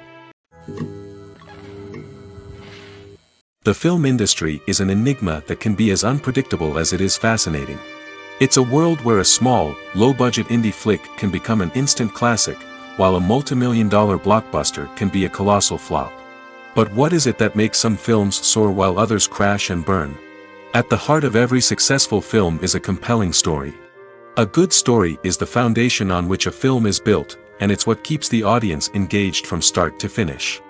The film industry is an enigma that can be as unpredictable as it is fascinating. It's a world where a small, low-budget indie flick can become an instant classic, while a multi-million-dollar blockbuster can be a colossal flop. But what is it that makes some films soar while others crash and burn? At the heart of every successful film is a compelling story. A good story is the foundation on which a film is built, and it's what keeps the audience engaged from start to finish.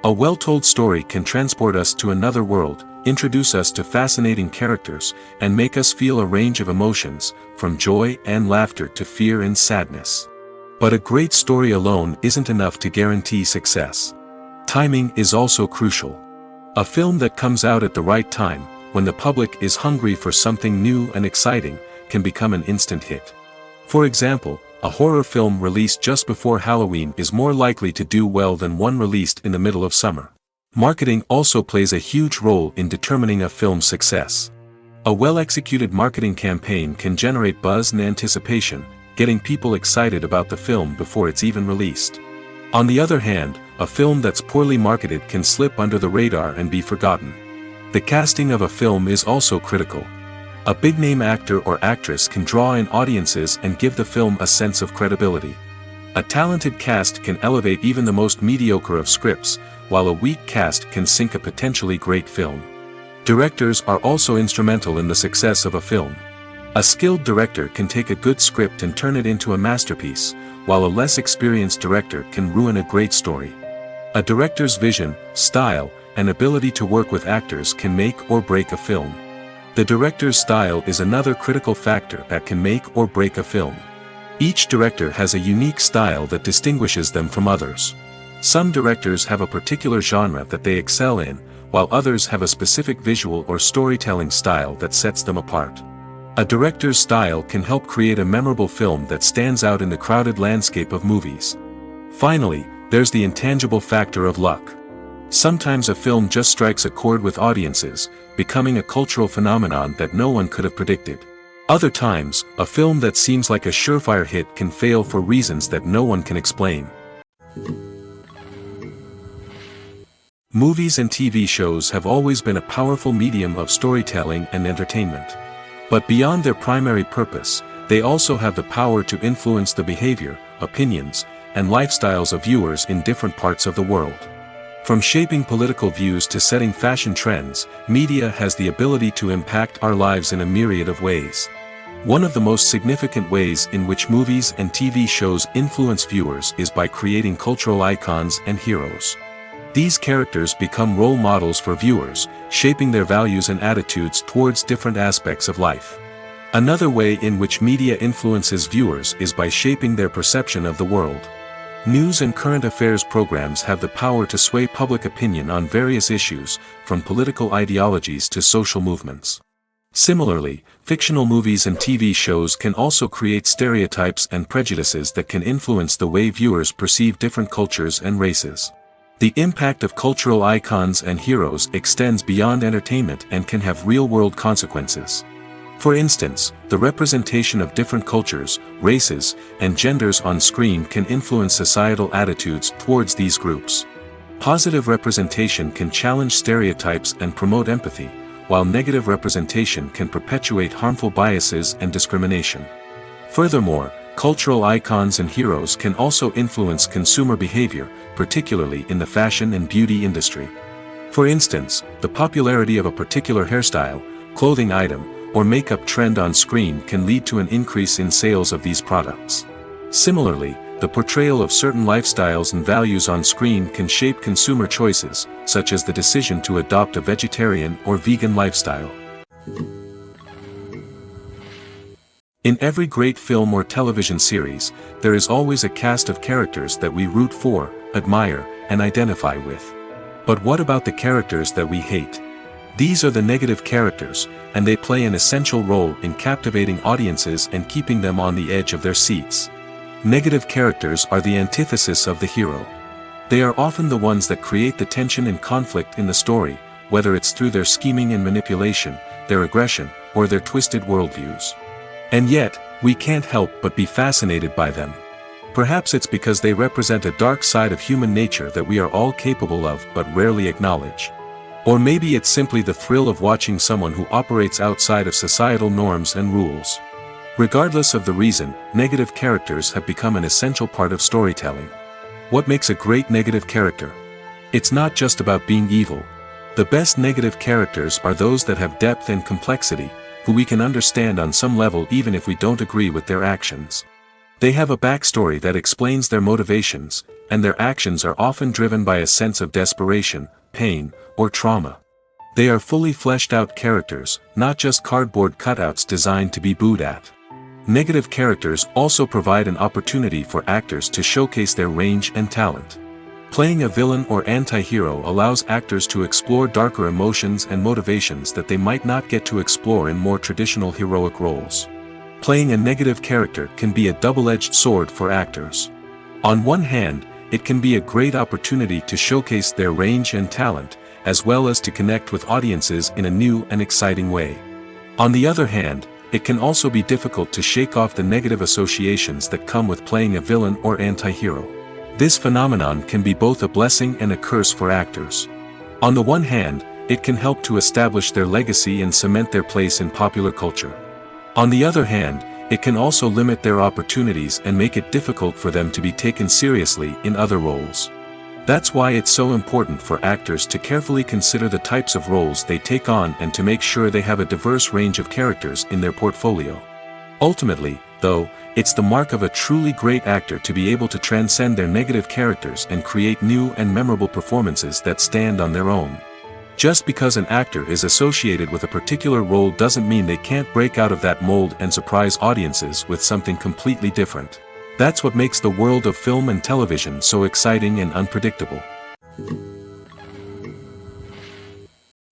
A well-told story can transport us to another world, introduce us to fascinating characters, and make us feel a range of emotions, from joy and laughter to fear and sadness. But a great story alone isn't enough to guarantee success. Timing is also crucial. A film that comes out at the right time, when the public is hungry for something new and exciting, can become an instant hit. For example, a horror film released just before Halloween is more likely to do well than one released in the middle of summer. Marketing also plays a huge role in determining a film's success. A well-executed marketing campaign can generate buzz and anticipation, getting people excited about the film before it's even released. On the other hand, a film that's poorly marketed can slip under the radar and be forgotten. The casting of a film is also critical. A big-name actor or actress can draw in audiences and give the film a sense of credibility. A talented cast can elevate even the most mediocre of scripts, while a weak cast can sink a potentially great film. Directors are also instrumental in the success of a film. A skilled director can take a good script and turn it into a masterpiece, while a less experienced director can ruin a great story. A director's vision, style, and ability to work with actors can make or break a film. The director's style is another critical factor that can make or break a film. Each director has a unique style that distinguishes them from others. Some directors have a particular genre that they excel in, while others have a specific visual or storytelling style that sets them apart. A director's style can help create a memorable film that stands out in the crowded landscape of movies. Finally, there's the intangible factor of luck. Sometimes a film just strikes a chord with audiences, becoming a cultural phenomenon that no one could have predicted. Other times, a film that seems like a surefire hit can fail for reasons that no one can explain. Movies and TV shows have always been a powerful medium of storytelling and entertainment. But beyond their primary purpose, they also have the power to influence the behavior, opinions, and lifestyles of viewers in different parts of the world. From shaping political views to setting fashion trends, media has the ability to impact our lives in a myriad of ways. One of the most significant ways in which movies and TV shows influence viewers is by creating cultural icons and heroes. These characters become role models for viewers, shaping their values and attitudes towards different aspects of life. Another way in which media influences viewers is by shaping their perception of the world. News and current affairs programs have the power to sway public opinion on various issues, from political ideologies to social movements. Similarly, fictional movies and TV shows can also create stereotypes and prejudices that can influence the way viewers perceive different cultures and races. The impact of cultural icons and heroes extends beyond entertainment and can have real-world consequences. For instance, the representation of different cultures, races, and genders on screen can influence societal attitudes towards these groups. Positive representation can challenge stereotypes and promote empathy, while negative representation can perpetuate harmful biases and discrimination. Furthermore, cultural icons and heroes can also influence consumer behavior, particularly in the fashion and beauty industry. For instance, the popularity of a particular hairstyle, clothing item, or makeup trend on screen can lead to an increase in sales of these products. Similarly, the portrayal of certain lifestyles and values on screen can shape consumer choices, such as the decision to adopt a vegetarian or vegan lifestyle. In every great film or television series, there is always a cast of characters that we root for, admire, and identify with. But what about the characters that we hate? These are the negative characters, and they play an essential role in captivating audiences and keeping them on the edge of their seats. Negative characters are the antithesis of the hero. They are often the ones that create the tension and conflict in the story, whether it's through their scheming and manipulation, their aggression, or their twisted worldviews. And yet, we can't help but be fascinated by them. Perhaps it's because they represent a dark side of human nature that we are all capable of but rarely acknowledge. Or maybe it's simply the thrill of watching someone who operates outside of societal norms and rules. Regardless of the reason, negative characters have become an essential part of storytelling. What makes a great negative character? It's not just about being evil. The best negative characters are those that have depth and complexity, who we can understand on some level even if we don't agree with their actions. They have a backstory that explains their motivations, and their actions are often driven by a sense of desperation, pain, or trauma. They are fully fleshed out characters, not just cardboard cutouts designed to be booed at. Negative characters also provide an opportunity for actors to showcase their range and talent. Playing a villain or anti-hero allows actors to explore darker emotions and motivations that they might not get to explore in more traditional heroic roles. Playing a negative character can be a double-edged sword for actors. On one hand, it can be a great opportunity to showcase their range and talent, as well as to connect with audiences in a new and exciting way. On the other hand, it can also be difficult to shake off the negative associations that come with playing a villain or anti-hero. This phenomenon can be both a blessing and a curse for actors. On the one hand, it can help to establish their legacy and cement their place in popular culture. On the other hand, it can also limit their opportunities and make it difficult for them to be taken seriously in other roles. That's why it's so important for actors to carefully consider the types of roles they take on and to make sure they have a diverse range of characters in their portfolio. Ultimately, though, it's the mark of a truly great actor to be able to transcend their negative characters and create new and memorable performances that stand on their own. Just because an actor is associated with a particular role doesn't mean they can't break out of that mold and surprise audiences with something completely different. That's what makes the world of film and television so exciting and unpredictable.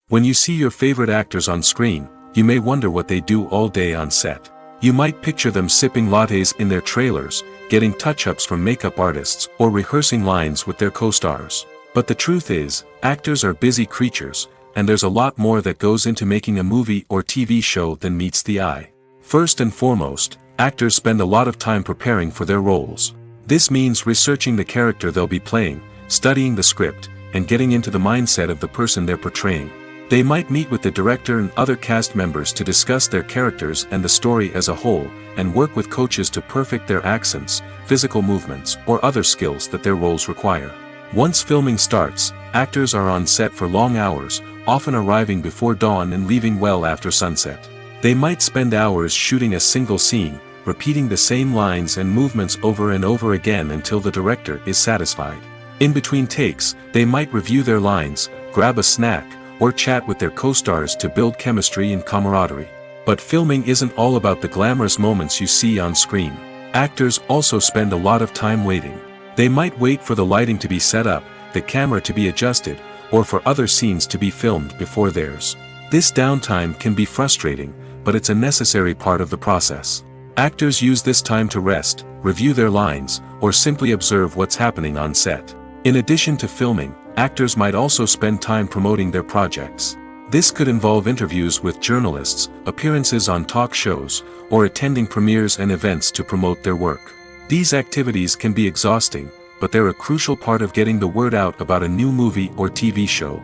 When you see your favorite actors on screen, you may wonder what they do all day on set. You might picture them sipping lattes in their trailers, getting touch-ups from makeup artists, or rehearsing lines with their co-stars. But the truth is, actors are busy creatures, and there's a lot more that goes into making a movie or TV show than meets the eye. First and foremost, actors spend a lot of time preparing for their roles. This means researching the character they'll be playing, studying the script, and getting into the mindset of the person they're portraying. They might meet with the director and other cast members to discuss their characters and the story as a whole, and work with coaches to perfect their accents, physical movements, or other skills that their roles require. Once filming starts, actors are on set for long hours, often arriving before dawn and leaving well after sunset. They might spend hours shooting a single scene, repeating the same lines and movements over and over again until the director is satisfied. In between takes, they might review their lines, grab a snack, or chat with their co-stars to build chemistry and camaraderie. But filming isn't all about the glamorous moments you see on screen. Actors also spend a lot of time waiting. They might wait for the lighting to be set up, the camera to be adjusted, or for other scenes to be filmed before theirs. This downtime can be frustrating, but it's a necessary part of the process. Actors use this time to rest, review their lines, or simply observe what's happening on set. In addition to filming, actors might also spend time promoting their projects. This could involve interviews with journalists, appearances on talk shows, or attending premieres and events to promote their work. These activities can be exhausting, but they're a crucial part of getting the word out about a new movie or TV show.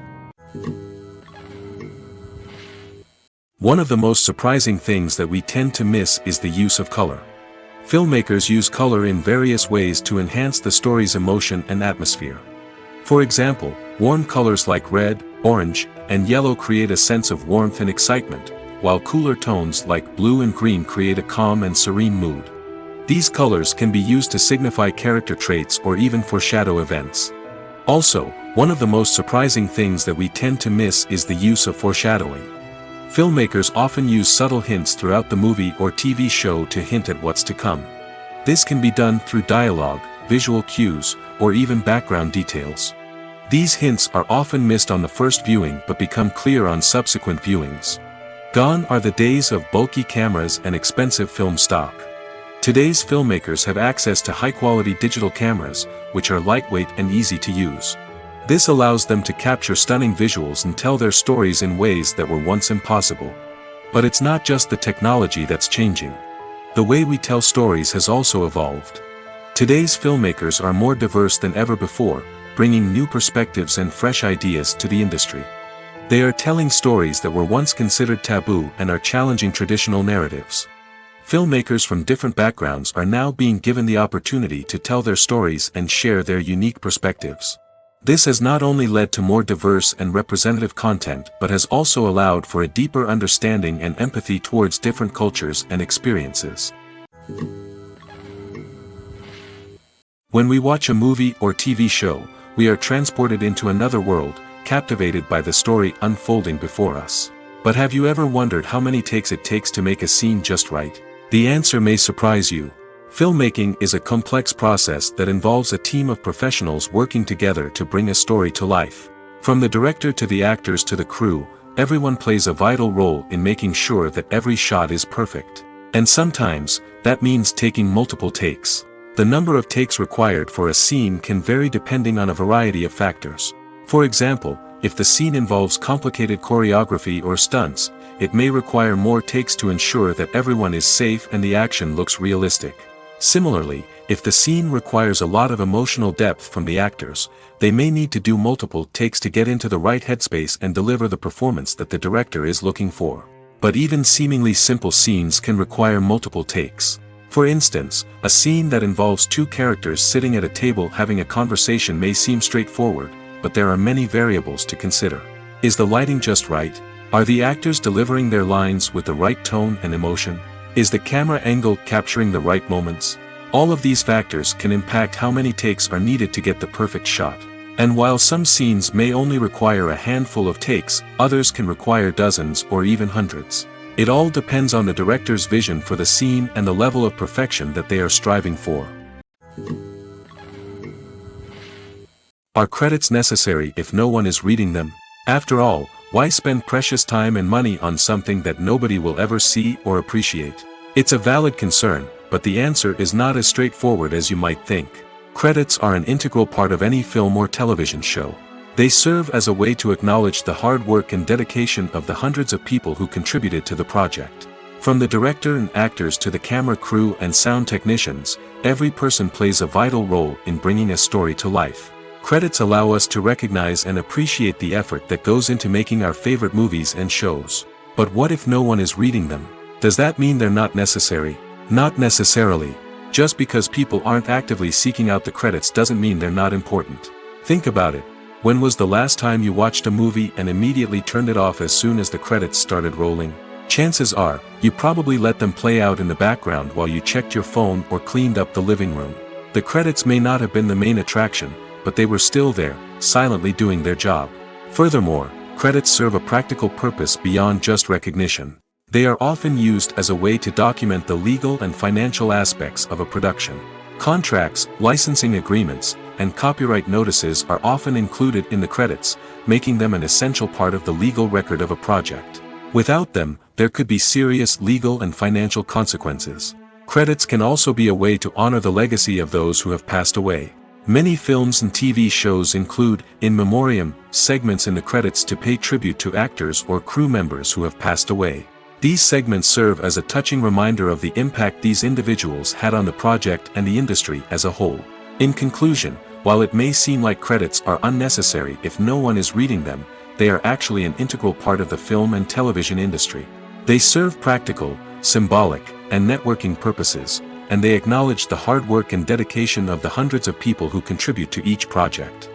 One of the most surprising things that we tend to miss is the use of color. Filmmakers use color in various ways to enhance the story's emotion and atmosphere. For example, warm colors like red, orange, and yellow create a sense of warmth and excitement, while cooler tones like blue and green create a calm and serene mood. These colors can be used to signify character traits or even foreshadow events. Also, one of the most surprising things that we tend to miss is the use of foreshadowing. Filmmakers often use subtle hints throughout the movie or TV show to hint at what's to come. This can be done through dialogue, visual cues, or even background details. These hints are often missed on the first viewing but become clear on subsequent viewings. Gone are the days of bulky cameras and expensive film stock. Today's filmmakers have access to high-quality digital cameras, which are lightweight and easy to use. This allows them to capture stunning visuals and tell their stories in ways that were once impossible. But it's not just the technology that's changing. The way we tell stories has also evolved. Today's filmmakers are more diverse than ever before, bringing new perspectives and fresh ideas to the industry. They are telling stories that were once considered taboo and are challenging traditional narratives. Filmmakers from different backgrounds are now being given the opportunity to tell their stories and share their unique perspectives. This has not only led to more diverse and representative content but has also allowed for a deeper understanding and empathy towards different cultures and experiences. When we watch a movie or TV show, we are transported into another world, captivated by the story unfolding before us. But have you ever wondered how many takes it takes to make a scene just right? The answer may surprise you. Filmmaking is a complex process that involves a team of professionals working together to bring a story to life. From the director to the actors to the crew, everyone plays a vital role in making sure that every shot is perfect. And sometimes, that means taking multiple takes. The number of takes required for a scene can vary depending on a variety of factors. For example, if the scene involves complicated choreography or stunts, it may require more takes to ensure that everyone is safe and the action looks realistic. Similarly, if the scene requires a lot of emotional depth from the actors, they may need to do multiple takes to get into the right headspace and deliver the performance that the director is looking for. But even seemingly simple scenes can require multiple takes. For instance, a scene that involves two characters sitting at a table having a conversation may seem straightforward, but there are many variables to consider. Is the lighting just right? Are the actors delivering their lines with the right tone and emotion? Is the camera angle capturing the right moments? All of these factors can impact how many takes are needed to get the perfect shot. And while some scenes may only require a handful of takes, others can require dozens or even hundreds. It all depends on the director's vision for the scene and the level of perfection that they are striving for. Are credits necessary if no one is reading them? After all, why spend precious time and money on something that nobody will ever see or appreciate? It's a valid concern, but the answer is not as straightforward as you might think. Credits are an integral part of any film or television show. They serve as a way to acknowledge the hard work and dedication of the hundreds of people who contributed to the project. From the director and actors to the camera crew and sound technicians, every person plays a vital role in bringing a story to life. Credits allow us to recognize and appreciate the effort that goes into making our favorite movies and shows. But what if no one is reading them? Does that mean they're not necessary? Not necessarily. Just because people aren't actively seeking out the credits doesn't mean they're not important. Think about it. When was the last time you watched a movie and immediately turned it off as soon as the credits started rolling? Chances are, you probably let them play out in the background while you checked your phone or cleaned up the living room. The credits may not have been the main attraction, but they were still there, silently doing their job. Furthermore, credits serve a practical purpose beyond just recognition. They are often used as a way to document the legal and financial aspects of a production. Contracts, licensing agreements, and copyright notices are often included in the credits, making them an essential part of the legal record of a project. Without them, there could be serious legal and financial consequences. Credits can also be a way to honor the legacy of those who have passed away. Many films and TV shows include, in memoriam, segments in the credits to pay tribute to actors or crew members who have passed away. These segments serve as a touching reminder of the impact these individuals had on the project and the industry as a whole. In conclusion, while it may seem like credits are unnecessary if no one is reading them, they are actually an integral part of the film and television industry. They serve practical, symbolic, and networking purposes, and they acknowledge the hard work and dedication of the hundreds of people who contribute to each project.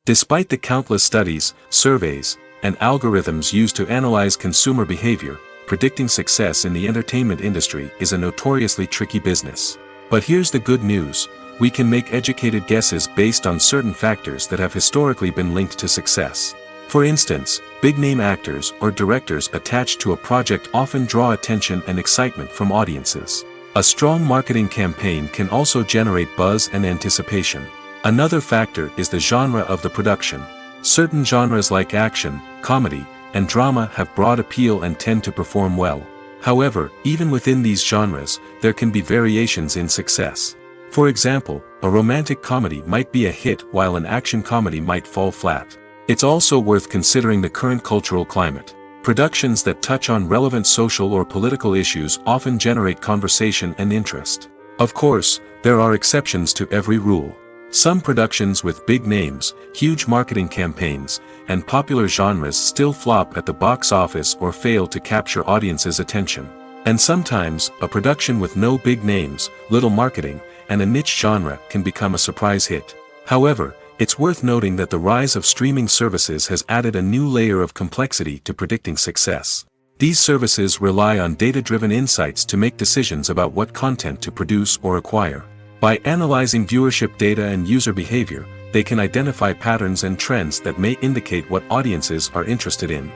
Despite the countless studies, surveys, and algorithms used to analyze consumer behavior, predicting success in the entertainment industry is a notoriously tricky business. But here's the good news: we can make educated guesses based on certain factors that have historically been linked to success. For instance, big-name actors or directors attached to a project often draw attention and excitement from audiences. A strong marketing campaign can also generate buzz and anticipation. Another factor is the genre of the production. Certain genres like action, comedy, and drama have broad appeal and tend to perform well. However, even within these genres, there can be variations in success. For example, a romantic comedy might be a hit while an action comedy might fall flat. It's also worth considering the current cultural climate. Productions that touch on relevant social or political issues often generate conversation and interest. Of course, there are exceptions to every rule. Some productions with big names, huge marketing campaigns, and popular genres still flop at the box office or fail to capture audiences' attention. And sometimes, a production with no big names, little marketing, and a niche genre can become a surprise hit. However, it's worth noting that the rise of streaming services has added a new layer of complexity to predicting success. These services rely on data-driven insights to make decisions about what content to produce or acquire. By analyzing viewership data and user behavior, they can identify patterns and trends that may indicate what audiences are interested in.